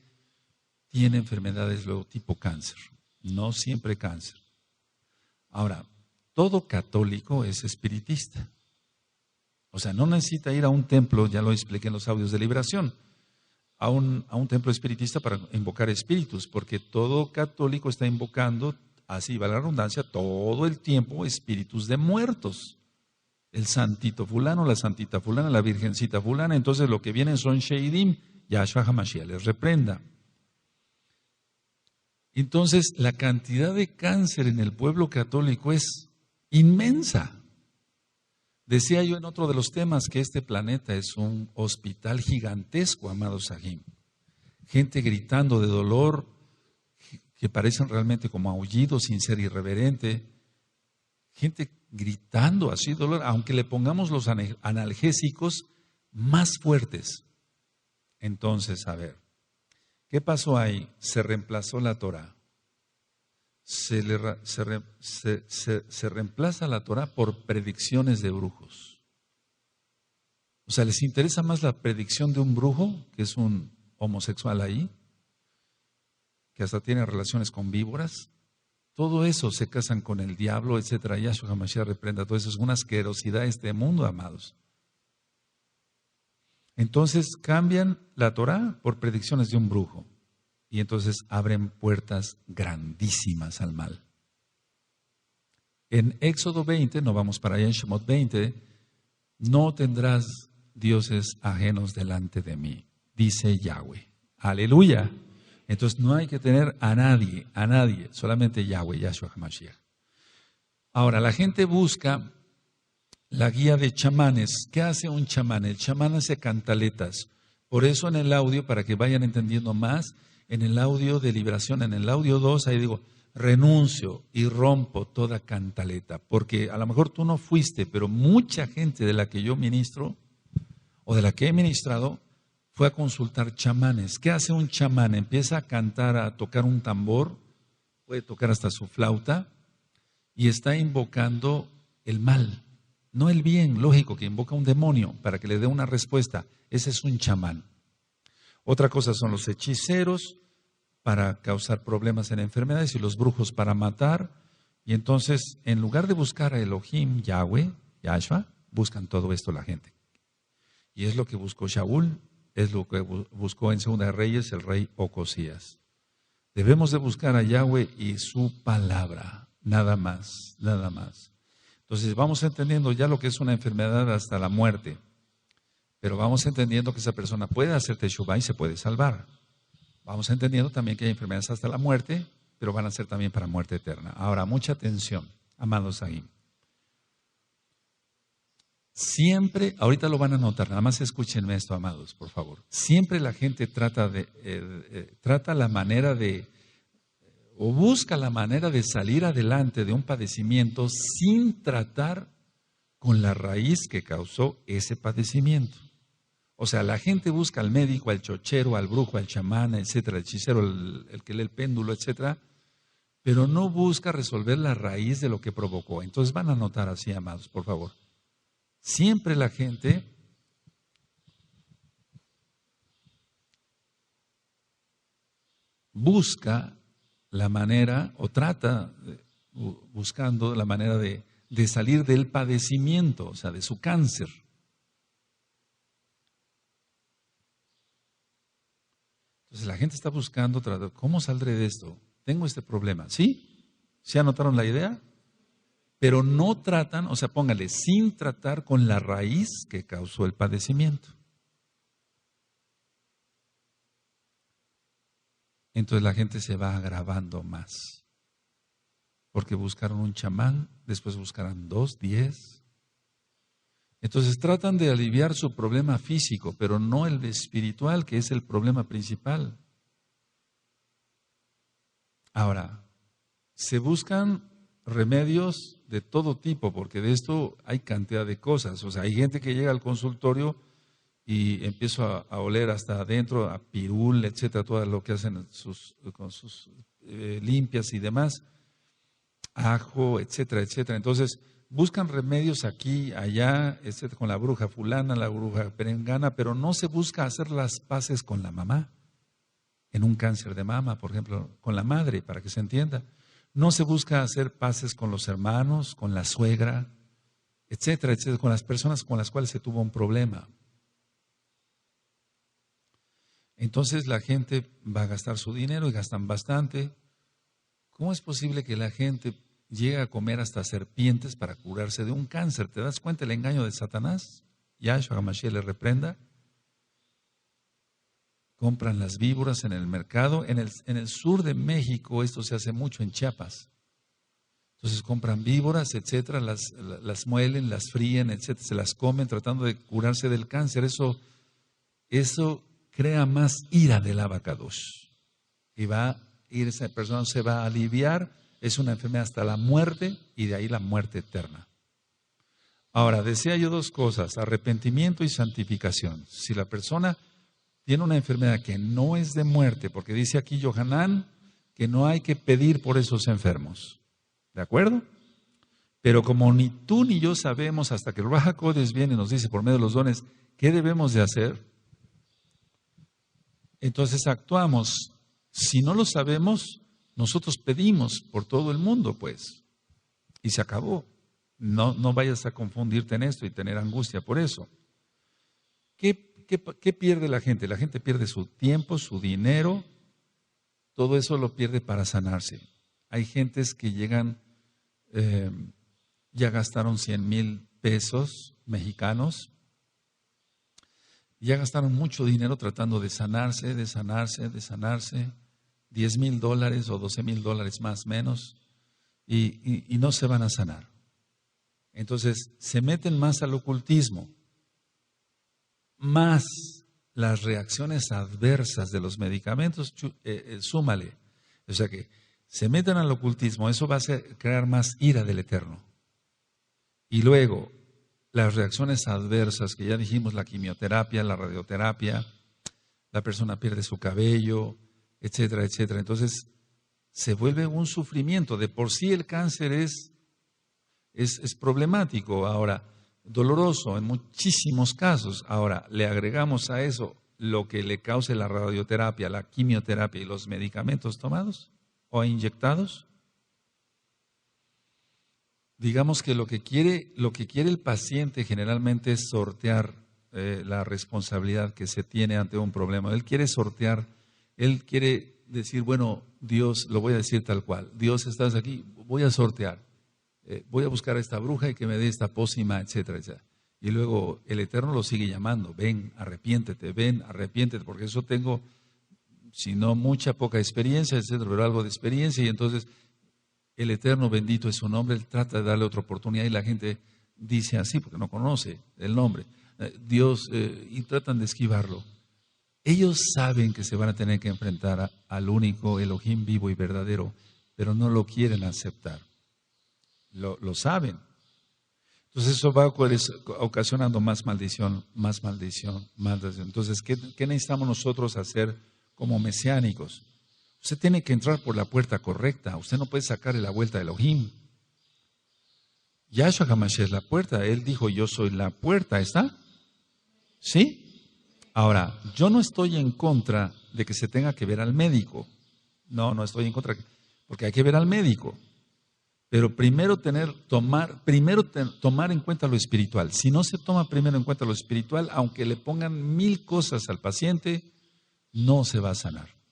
tiene enfermedades luego tipo cáncer, no siempre cáncer. Ahora, todo católico es espiritista. O sea, no necesita ir a un templo, ya lo expliqué en los audios de liberación, a un templo espiritista para invocar espíritus, porque todo católico está invocando, así va la redundancia, todo el tiempo espíritus de muertos. El santito fulano, la santita fulana, la virgencita fulana, entonces lo que vienen son Sheidim, Yahshua HaMashiach les reprenda. Entonces, la cantidad de cáncer en el pueblo católico es inmensa. Decía yo en otro de los temas que este planeta es un hospital gigantesco, amado Sahim. Gente gritando de dolor, que parecen realmente como aullidos sin ser irreverente. Gente gritando así dolor, aunque le pongamos los analgésicos más fuertes. Entonces, a ver, ¿qué pasó ahí? Se reemplazó la Torah. Se reemplaza la Torah por predicciones de brujos. O sea, ¿les interesa más la predicción de un brujo, que es un homosexual ahí? que hasta tienen relaciones con víboras. Todo eso se casan con el diablo, etcétera. Yahshua HaMashiach reprenda todo eso. Es una asquerosidad este mundo, amados. Entonces cambian la Torá por predicciones de un brujo. Y entonces abren puertas grandísimas al mal. En Éxodo 20, no vamos para allá, en Shemot 20, no tendrás dioses ajenos delante de mí, dice Yahweh. Aleluya. Entonces no hay que tener a nadie, solamente Yahweh, Yahshua HaMashiach. Ahora, la gente busca la guía de chamanes. ¿Qué hace un chamán? El chamán hace cantaletas. Por eso en el audio, para que vayan entendiendo más, en el audio de liberación, en el audio 2, ahí digo, renuncio y rompo toda cantaleta. Porque a lo mejor tú no fuiste, pero mucha gente de la que yo ministro, o de la que he ministrado, fue a consultar chamanes. ¿Qué hace un chamán? Empieza a cantar, a tocar un tambor, puede tocar hasta su flauta, y está invocando el mal, no el bien, lógico, que invoca un demonio para que le dé una respuesta. Ese es un chamán. Otra cosa son los hechiceros para causar problemas en enfermedades y los brujos para matar. Y entonces, en lugar de buscar a Elohim, Yahweh, Yahshua, buscan todo esto la gente. Y es lo que buscó Shaul, es lo que buscó en Segunda de Reyes el rey Ocosías. Debemos de buscar a Yahweh y su palabra, nada más, nada más. Entonces vamos entendiendo ya lo que es una enfermedad hasta la muerte, pero vamos entendiendo que esa persona puede hacer teshuvá y se puede salvar. Vamos entendiendo también que hay enfermedades hasta la muerte, pero van a ser también para muerte eterna. Ahora, mucha atención, amados ahí. Siempre, ahorita lo van a notar, nada más escúchenme esto, amados, por favor. Siempre la gente trata la manera de, o busca la manera de salir adelante de un padecimiento sin tratar con la raíz que causó ese padecimiento. O sea, la gente busca al médico, al chochero, al brujo, al chamán, etcétera, el hechicero, el que lee el péndulo, etcétera, pero no busca resolver la raíz de lo que provocó. Entonces van a notar así, amados, por favor. Siempre la gente busca la manera, o trata buscando la manera de salir del padecimiento, o sea, de su cáncer. Entonces la gente está buscando, ¿cómo saldré de esto? Tengo este problema, ¿sí? ¿Sí anotaron la idea? Pero no tratan, o sea, póngale, sin tratar con la raíz que causó el padecimiento. Entonces la gente se va agravando más. Porque buscaron un chamán, después buscarán 2, 10. Entonces tratan de aliviar su problema físico, pero no el espiritual, que es el problema principal. Ahora, se buscan remedios de todo tipo, porque de esto hay cantidad de cosas. O sea, hay gente que llega al consultorio y empieza a oler hasta adentro, a pirul, etcétera, todo lo que hacen con sus limpias y demás, ajo, etcétera, etcétera. Entonces, buscan remedios aquí, allá, etcétera, con la bruja fulana, la bruja perengana, pero no se busca hacer las paces con la mamá. En un cáncer de mama, por ejemplo, con la madre, para que se entienda. No se busca hacer paces con los hermanos, con la suegra, etcétera, etcétera, con las personas con las cuales se tuvo un problema. Entonces la gente va a gastar su dinero y gastan bastante. ¿Cómo es posible que la gente llegue a comer hasta serpientes para curarse de un cáncer? ¿Te das cuenta el engaño de Satanás? Yahshua HaMashiach le reprenda. Compran las víboras en el mercado. En el sur de México esto se hace mucho, en Chiapas. Entonces compran víboras, etcétera, las muelen, las fríen, etcétera, se las comen tratando de curarse del cáncer. Eso crea más ira del abacados. Y esa persona se va a aliviar, es una enfermedad hasta la muerte y de ahí la muerte eterna. Ahora, decía yo 2 cosas, arrepentimiento y santificación. Si la persona tiene una enfermedad que no es de muerte, porque dice aquí Yohanan que no hay que pedir por esos enfermos. ¿De acuerdo? Pero como ni tú ni yo sabemos, hasta que el Ruach HaKodesh viene y nos dice por medio de los dones qué debemos de hacer, entonces actuamos Si no lo sabemos, nosotros pedimos por todo el mundo, pues, y se acabó. No vayas a confundirte en esto y tener angustia por eso. ¿Qué pierde la gente? La gente pierde su tiempo, su dinero, todo eso lo pierde para sanarse. Hay gentes que llegan, ya gastaron 100,000 pesos mexicanos, ya gastaron mucho dinero tratando de sanarse, 10,000 dólares o 12,000 dólares más menos, y no se van a sanar. Entonces se meten más al ocultismo, más las reacciones adversas de los medicamentos, súmale. O sea que se meten al ocultismo, eso va a crear más ira del Eterno. Y luego, las reacciones adversas que ya dijimos, la quimioterapia, la radioterapia, la persona pierde su cabello, etcétera, etcétera. Entonces, se vuelve un sufrimiento. De por sí el cáncer es problemático, ahora, doloroso en muchísimos casos. Ahora, le agregamos a eso lo que le cause la radioterapia, la quimioterapia y los medicamentos tomados o inyectados. Digamos que lo que quiere el paciente generalmente es sortear la responsabilidad que se tiene ante un problema. Él quiere sortear, él quiere decir, bueno, Dios, lo voy a decir tal cual, Dios, estás aquí, voy a sortear, voy a buscar a esta bruja y que me dé esta pócima, etcétera, etcétera. Y luego el Eterno lo sigue llamando, ven, arrepiéntete, porque eso tengo, si no mucha, poca experiencia, etcétera, pero algo de experiencia, y entonces el Eterno, bendito es su nombre, Él trata de darle otra oportunidad y la gente dice así porque no conoce el nombre. Dios, y tratan de esquivarlo. Ellos saben que se van a tener que enfrentar al único Elohim vivo y verdadero, pero no lo quieren aceptar. Lo saben. Entonces eso va ocasionando más maldición. Entonces, ¿qué necesitamos nosotros hacer como mesiánicos? Usted tiene que entrar por la puerta correcta. Usted no puede sacarle la vuelta a Elohim. Yahshua HaMashiach es la puerta. Él dijo, yo soy la puerta. ¿Está? ¿Sí? Ahora, yo no estoy en contra de que se tenga que ver al médico. No estoy en contra, porque hay que ver al médico. Pero primero tomar en cuenta lo espiritual. Si no se toma primero en cuenta lo espiritual, aunque le pongan 1000 cosas al paciente, no se va a sanar.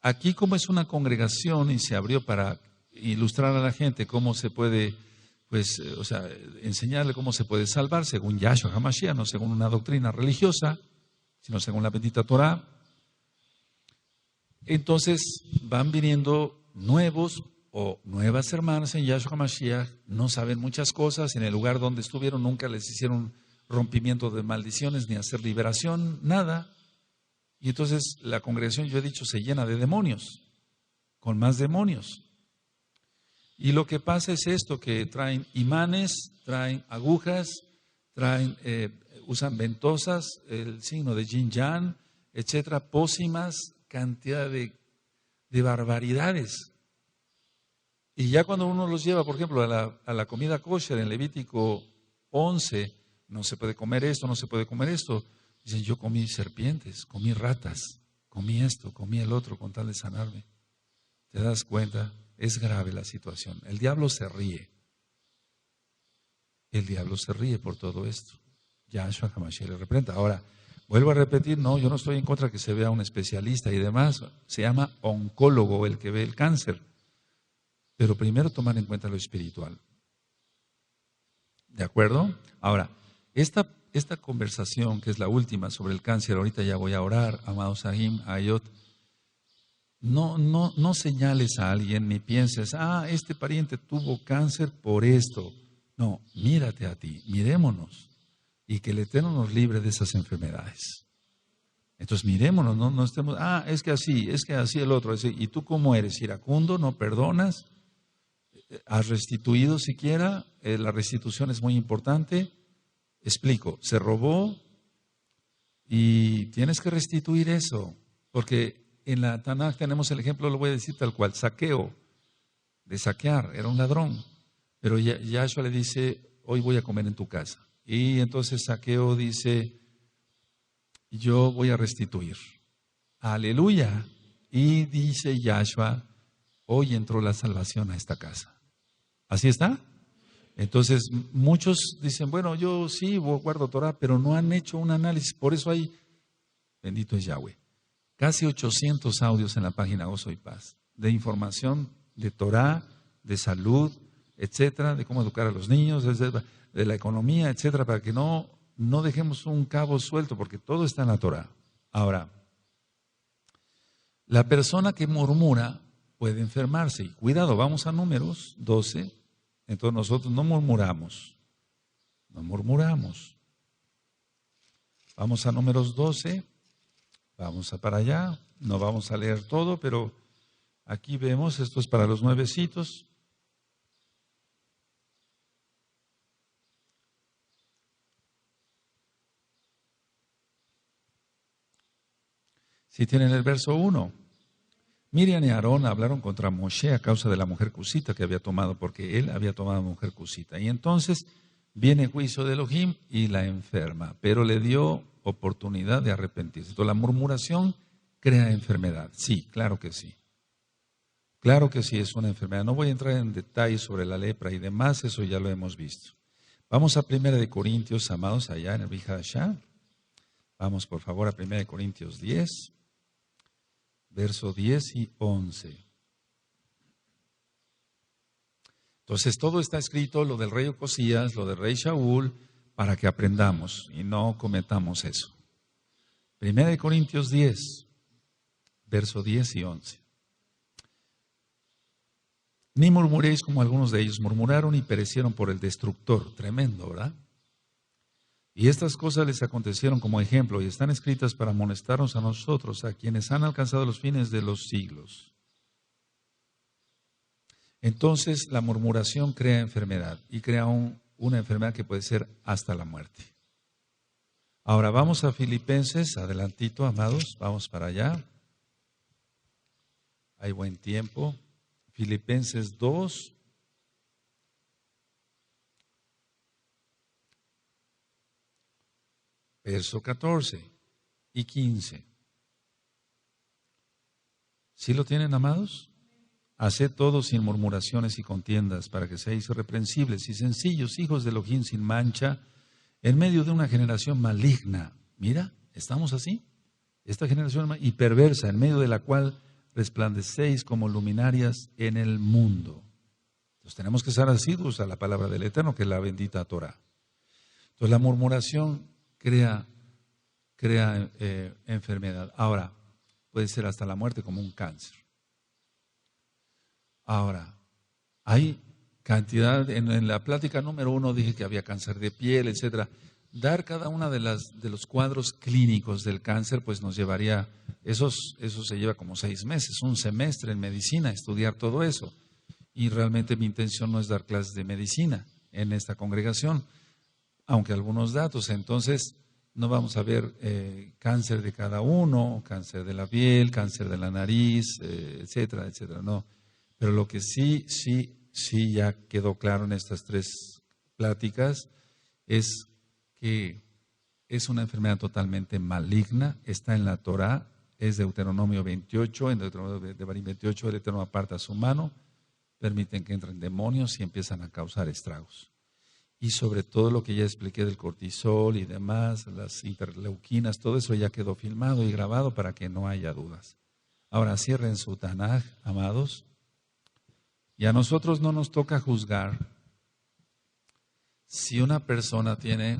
Aquí, como es una congregación y se abrió para ilustrar a la gente cómo se puede, enseñarle cómo se puede salvar según Yahshua HaMashiach, no según una doctrina religiosa, sino según la bendita Torah. Entonces van viniendo nuevos o nuevas hermanas en Yahshua HaMashiach, no saben muchas cosas, en el lugar donde estuvieron nunca les hicieron rompimiento de maldiciones ni hacer liberación, nada. Y entonces la congregación, yo he dicho, se llena de demonios, con más demonios. Y lo que pasa es esto, que traen imanes, traen agujas, usan ventosas, el signo de Yin Yang, etcétera, pócimas, cantidad de barbaridades. Y ya cuando uno los lleva, por ejemplo, a la comida kosher en Levítico 11, no se puede comer esto, no se puede comer esto. Dicen, yo comí serpientes, comí ratas, comí esto, comí el otro con tal de sanarme. ¿Te das cuenta? Es grave la situación. El diablo se ríe. El diablo se ríe por todo esto. Yahshua HaMashiach le reprenda. Ahora, vuelvo a repetir, no, yo no estoy en contra que se vea un especialista y demás. Se llama oncólogo el que ve el cáncer. Pero primero tomar en cuenta lo espiritual. ¿De acuerdo? Ahora, esta conversación, que es la última sobre el cáncer, ahorita ya voy a orar, amados Sahim, Ayot. No señales a alguien ni pienses, este pariente tuvo cáncer por esto. No, mírate a ti, mirémonos y que el Eterno nos libre de esas enfermedades. Entonces mirémonos, no estemos, es que así el otro. ¿Y tú cómo eres? ¿Iracundo? ¿No perdonas? ¿Has restituido siquiera? La restitución es muy importante. Explico, se robó y tienes que restituir eso, porque en la Tanaj tenemos el ejemplo, lo voy a decir tal cual, saqueo, de saquear, era un ladrón, pero Yahshua le dice, hoy voy a comer en tu casa. Y entonces saqueo dice, yo voy a restituir. Aleluya. Y dice Yahshua, hoy entró la salvación a esta casa. ¿Así está? Entonces, muchos dicen, bueno, yo sí guardo Torah, pero no han hecho un análisis. Por eso hay, bendito es Yahweh, casi 800 audios en la página Gozo y Paz, de información de Torah, de salud, etcétera, de cómo educar a los niños, etcétera, de la economía, etcétera, para que no dejemos un cabo suelto, porque todo está en la Torah. Ahora, la persona que murmura puede enfermarse. Y cuidado, vamos a Números 12. Entonces nosotros no murmuramos. No murmuramos. Vamos a Números 12. Vamos para allá. No vamos a leer todo, pero aquí vemos, esto es para los nuevecitos. Si tienen el verso 1. Miriam y Aarón hablaron contra Moshe a causa de la mujer cusita que había tomado, porque él había tomado mujer cusita. Y entonces viene el juicio de Elohim y la enferma, pero le dio oportunidad de arrepentirse. Entonces, la murmuración crea enfermedad. Sí, claro que sí. Claro que sí, es una enfermedad. No voy a entrar en detalles sobre la lepra y demás, eso ya lo hemos visto. Vamos a 1 Corintios, amados, allá en el Vijadashá. Vamos, por favor, a 1 Corintios 10. Verso 10 y 11. Entonces todo está escrito, lo del rey Ocosías, lo del rey Shaul, para que aprendamos y no cometamos eso. 1 Corintios 10, verso 10 y 11. Ni murmuréis como algunos de ellos murmuraron y perecieron por el destructor. Tremendo, ¿verdad? Y estas cosas les acontecieron como ejemplo y están escritas para amonestarnos a nosotros, a quienes han alcanzado los fines de los siglos. Entonces la murmuración crea enfermedad y crea una enfermedad que puede ser hasta la muerte. Ahora vamos a Filipenses, adelantito, amados, vamos para allá. Hay buen tiempo. Filipenses 2. Verso 14 y 15. ¿Sí lo tienen, amados? Haced todo sin murmuraciones y contiendas, para que seáis irreprensibles y sencillos, hijos de Elohim sin mancha, en medio de una generación maligna. Mira, estamos así. Esta generación y perversa, en medio de la cual resplandecéis como luminarias en el mundo. Entonces tenemos que ser asiduos a la palabra del Eterno, que es la bendita Torah. Entonces la murmuración crea enfermedad. Ahora, puede ser hasta la muerte como un cáncer. Ahora, hay cantidad, en la plática número 1 dije que había cáncer de piel, etcétera. Dar cada una de los cuadros clínicos del cáncer, pues nos llevaría, eso se lleva como 6 meses, un semestre en medicina, estudiar todo eso. Y realmente mi intención no es dar clases de medicina en esta congregación, aunque algunos datos. Entonces, no vamos a ver cáncer de cada uno, cáncer de la piel, cáncer de la nariz, etcétera, etcétera. No, pero lo que sí ya quedó claro en estas 3 pláticas es que es una enfermedad totalmente maligna, está en la Torah, es Deuteronomio 28, en Deuteronomio 28 el Eterno aparta su mano, permiten que entren demonios y empiezan a causar estragos. Y sobre todo lo que ya expliqué del cortisol y demás, las interleuquinas, todo eso ya quedó filmado y grabado para que no haya dudas. Ahora cierren su Tanaj, amados. Y a nosotros no nos toca juzgar si una persona tiene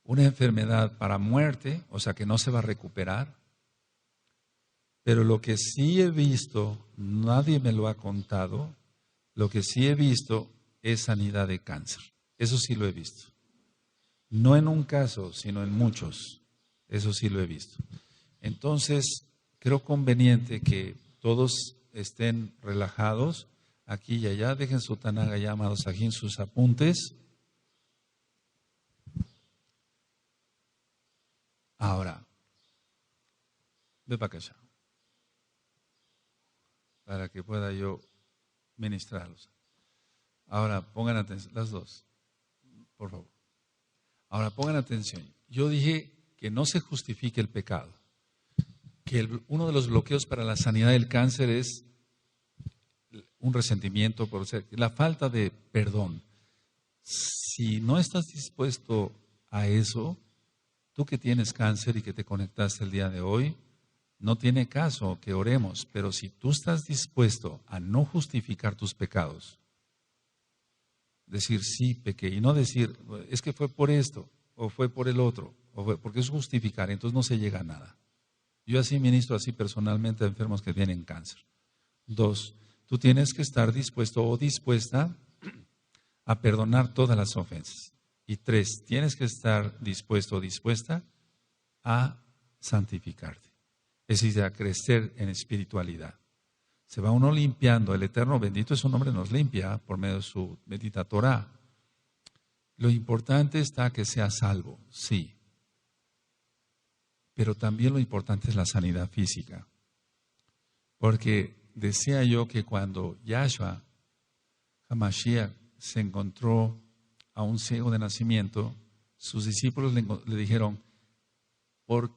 una enfermedad para muerte, o sea que no se va a recuperar. Pero lo que sí he visto, nadie me lo ha contado, lo que sí he visto es sanidad de cáncer. Eso sí lo he visto. No en un caso, sino en muchos. Eso sí lo he visto. Entonces, creo conveniente que todos estén relajados aquí y allá. Dejen su Tanaga ya, amados, aquí en sus apuntes. Ahora, ve para acá, para que pueda yo ministrarlos. Ahora, pongan atención, las dos, por favor. Ahora, pongan atención. Yo dije que no se justifique el pecado, que uno de los bloqueos para la sanidad del cáncer es un resentimiento, por ser, la falta de perdón. Si no estás dispuesto a eso, tú que tienes cáncer y que te conectaste el día de hoy, no tiene caso que oremos, pero si tú estás dispuesto a no justificar tus pecados, decir sí, pequé, y no decir, es que fue por esto, o fue por el otro, porque es justificar, entonces no se llega a nada. Yo así ministro así personalmente a enfermos que tienen cáncer. 2, tú tienes que estar dispuesto o dispuesta a perdonar todas las ofensas. Y 3, tienes que estar dispuesto o dispuesta a santificarte. Es decir, a crecer en espiritualidad. Se va uno limpiando, el Eterno, bendito es su nombre, nos limpia por medio de su bendita Torah. Lo importante está que sea salvo, sí. Pero también lo importante es la sanidad física. Porque decía yo que cuando Yahshua HaMashiach se encontró a un ciego de nacimiento, sus discípulos le dijeron, ¿por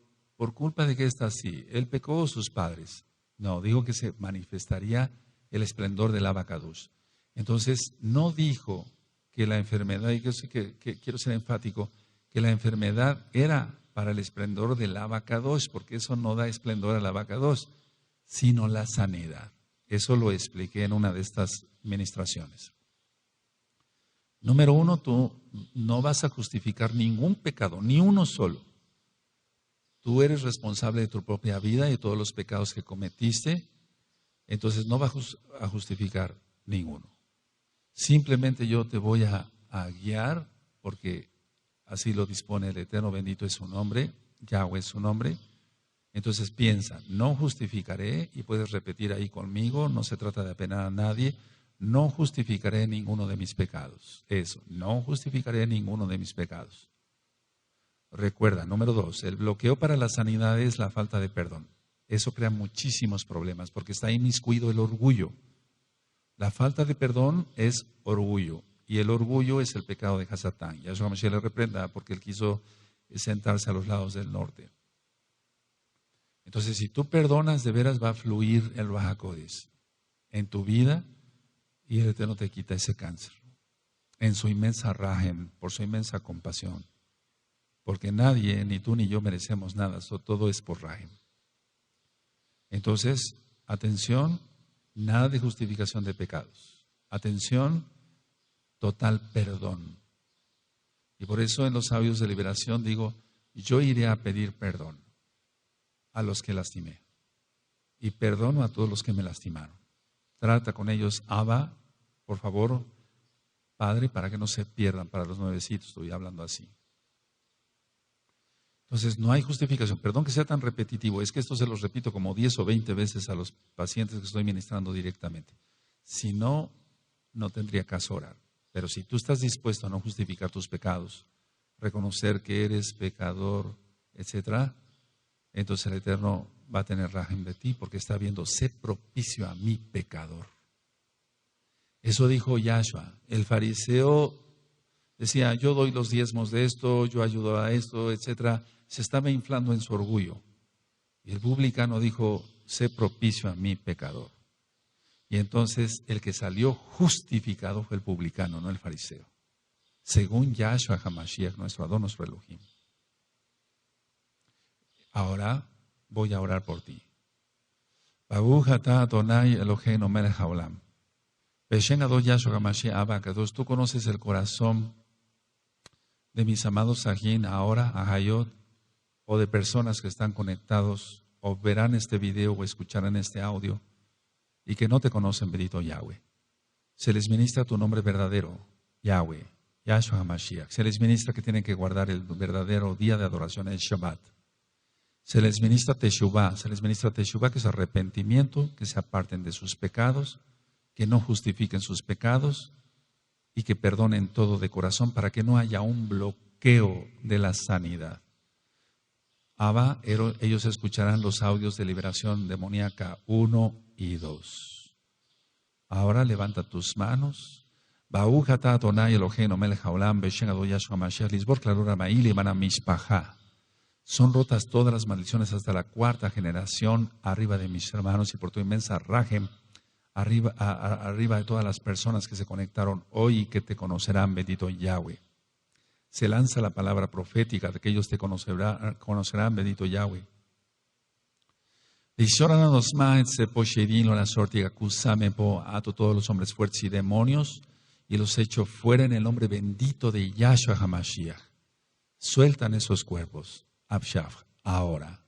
culpa de qué está así? ¿Él pecó o sus padres? No, dijo que se manifestaría el esplendor del Abacadush. Entonces, no dijo que la enfermedad, y yo sé que quiero ser enfático, que la enfermedad era para el esplendor del Abacadosh, porque eso no da esplendor al Abacadosh, sino la sanidad. Eso lo expliqué en una de estas ministraciones. Número 1, tú no vas a justificar ningún pecado, ni uno solo. Tú eres responsable de tu propia vida y de todos los pecados que cometiste, entonces no vas a justificar ninguno. Simplemente yo te voy a guiar, porque así lo dispone el Eterno, bendito es su nombre, Yahweh es su nombre. Entonces piensa, no justificaré, y puedes repetir ahí conmigo, no se trata de apenar a nadie, no justificaré ninguno de mis pecados. Eso, no justificaré ninguno de mis pecados. Recuerda, número 2, el bloqueo para la sanidad es la falta de perdón. Eso crea muchísimos problemas porque está inmiscuido el orgullo. La falta de perdón es orgullo y el orgullo es el pecado de Hasatán. Yahshua Mashiach le reprenda porque él quiso sentarse a los lados del norte. Entonces, si tú perdonas, de veras va a fluir el Ruach HaKodesh en tu vida y el Eterno te quita ese cáncer. En su inmensa rahem, por su inmensa compasión. Porque nadie, ni tú ni yo merecemos nada, todo es por rahem. Entonces, atención, nada de justificación de pecados. Atención, total perdón. Y por eso en los sabios de liberación digo, yo iré a pedir perdón a los que lastimé. Y perdono a todos los que me lastimaron. Trata con ellos, Abba, por favor, Padre, para que no se pierdan, para los nuevecitos, estoy hablando así. Entonces, no hay justificación. Perdón que sea tan repetitivo, es que esto se los repito como 10 o 20 veces a los pacientes que estoy ministrando directamente. Si no, no tendría caso orar. Pero si tú estás dispuesto a no justificar tus pecados, reconocer que eres pecador, etcétera, entonces el Eterno va a tener rajem de ti porque está viendo, sé propicio a mi pecador. Eso dijo Yahshua. El fariseo decía, yo doy los diezmos de esto, yo ayudo a esto, etcétera. Se estaba inflando en su orgullo. Y el publicano dijo, sé propicio a mi pecador. Y entonces el que salió justificado fue el publicano, no el fariseo. Según Yahshua HaMashiach, nuestro Adón, nuestro Elohim. Ahora voy a orar por ti. Baruch atah Adonai Eloheinu melech haolam. Beshem Adon Yahshua HaMashiach Abacados. Tú conoces el corazón de mis amados Sahin ahora, Ahayot, o de personas que están conectados, o verán este video o escucharán este audio, y que no te conocen, bendito Yahweh. Se les ministra tu nombre verdadero, Yahweh, Yahshua HaMashiach. Se les ministra que tienen que guardar el verdadero día de adoración, el Shabbat. Se les ministra Teshuvah, que es arrepentimiento, que se aparten de sus pecados, que no justifiquen sus pecados y que perdonen todo de corazón para que no haya un bloqueo de la sanidad. Abba, ellos escucharán los audios de liberación demoníaca 1 y 2. Ahora levanta tus manos. Baruch atah Adonai Eloheinu melech haolam beshem Adon Yahshua HaMashiach lisbor klarura ma'ili mana mishpacha. Son rotas todas las maldiciones hasta la cuarta generación arriba de mis hermanos y por tu inmensa rajem, arriba de todas las personas que se conectaron hoy y que te conocerán, bendito Yahweh. Se lanza la palabra profética de que ellos te conocerán, bendito Yahweh. Ato todos los hombres fuertes y demonios y los echo fuera en el nombre bendito de Yahshua HaMashiach. Sueltan esos cuerpos. Abshaf, ahora.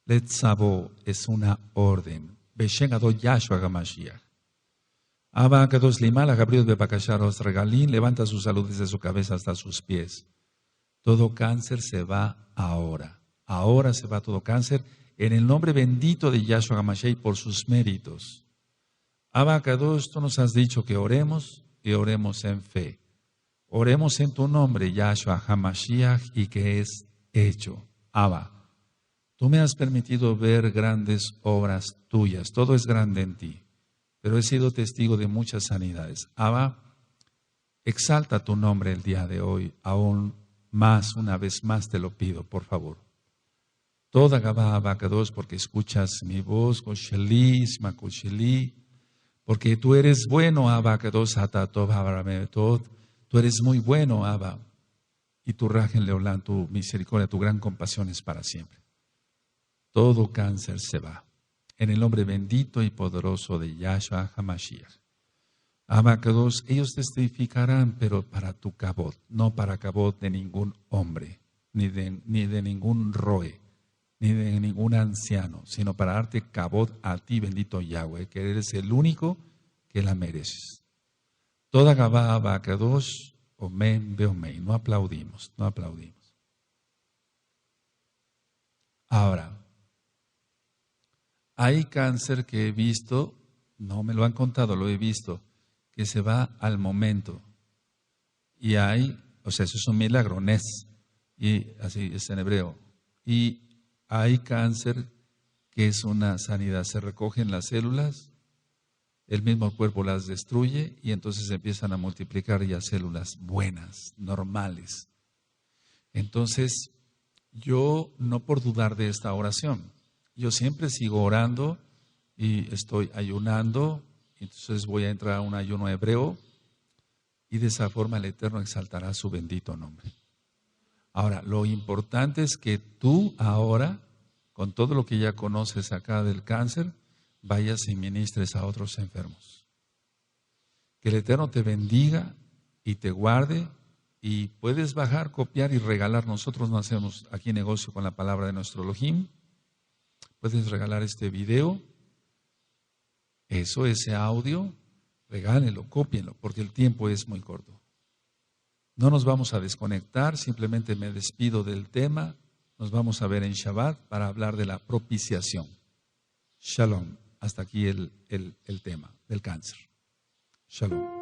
Letzabo es una orden. Beshengado Yahshua HaMashiach. Abba Kadosh Limala Gabriel Bepakasharos Regalín levanta su salud desde su cabeza hasta sus pies. Todo cáncer se va ahora. Ahora se va todo cáncer en el nombre bendito de Yahshua HaMashiach por sus méritos. Abba Kadosh, tú nos has dicho que oremos y oremos en fe. Oremos en tu nombre, Yahshua HaMashiach, y que es hecho. Abba, tú me has permitido ver grandes obras tuyas. Todo es grande en ti. Pero he sido testigo de muchas sanidades. Abba, exalta tu nombre el día de hoy, aún más, una vez más te lo pido, por favor. Toda Gabá Abacados, porque escuchas mi voz, Kosheli, Smakosheli, porque tú eres bueno, Abacados, Atatov, Abrametod, tú eres muy bueno, Abba, y tu Rajen Leolán, tu misericordia, tu gran compasión es para siempre. Todo cáncer se va. En el nombre bendito y poderoso de Yahshua HaMashiach. Abacados, ellos testificarán, pero para tu cabot, no para cabot de ningún hombre, ni de ningún roe, ni de ningún anciano, sino para darte cabot a ti, bendito Yahweh, que eres el único que la mereces. Toda Gabá Abacados, omen beomen. No aplaudimos, no aplaudimos. Ahora, hay cáncer que he visto, no me lo han contado, lo he visto, que se va al momento. Y hay, o sea, eso es un milagro, nes, y así es en hebreo. Y hay cáncer que es una sanidad, se recogen las células, el mismo cuerpo las destruye y entonces empiezan a multiplicar ya células buenas, normales. Entonces, yo no por dudar de esta oración, yo siempre sigo orando y estoy ayunando, entonces voy a entrar a un ayuno hebreo y de esa forma el Eterno exaltará su bendito nombre. Ahora, lo importante es que tú ahora, con todo lo que ya conoces acá del cáncer, vayas y ministres a otros enfermos. Que el Eterno te bendiga y te guarde y puedes bajar, copiar y regalar. Nosotros no hacemos aquí negocio con la palabra de nuestro Elohim. Puedes regalar este video, ese audio, regálenlo, cópienlo, porque el tiempo es muy corto. No nos vamos a desconectar, simplemente me despido del tema. Nos vamos a ver en Shabbat para hablar de la propiciación. Shalom. Hasta aquí el tema del cáncer. Shalom.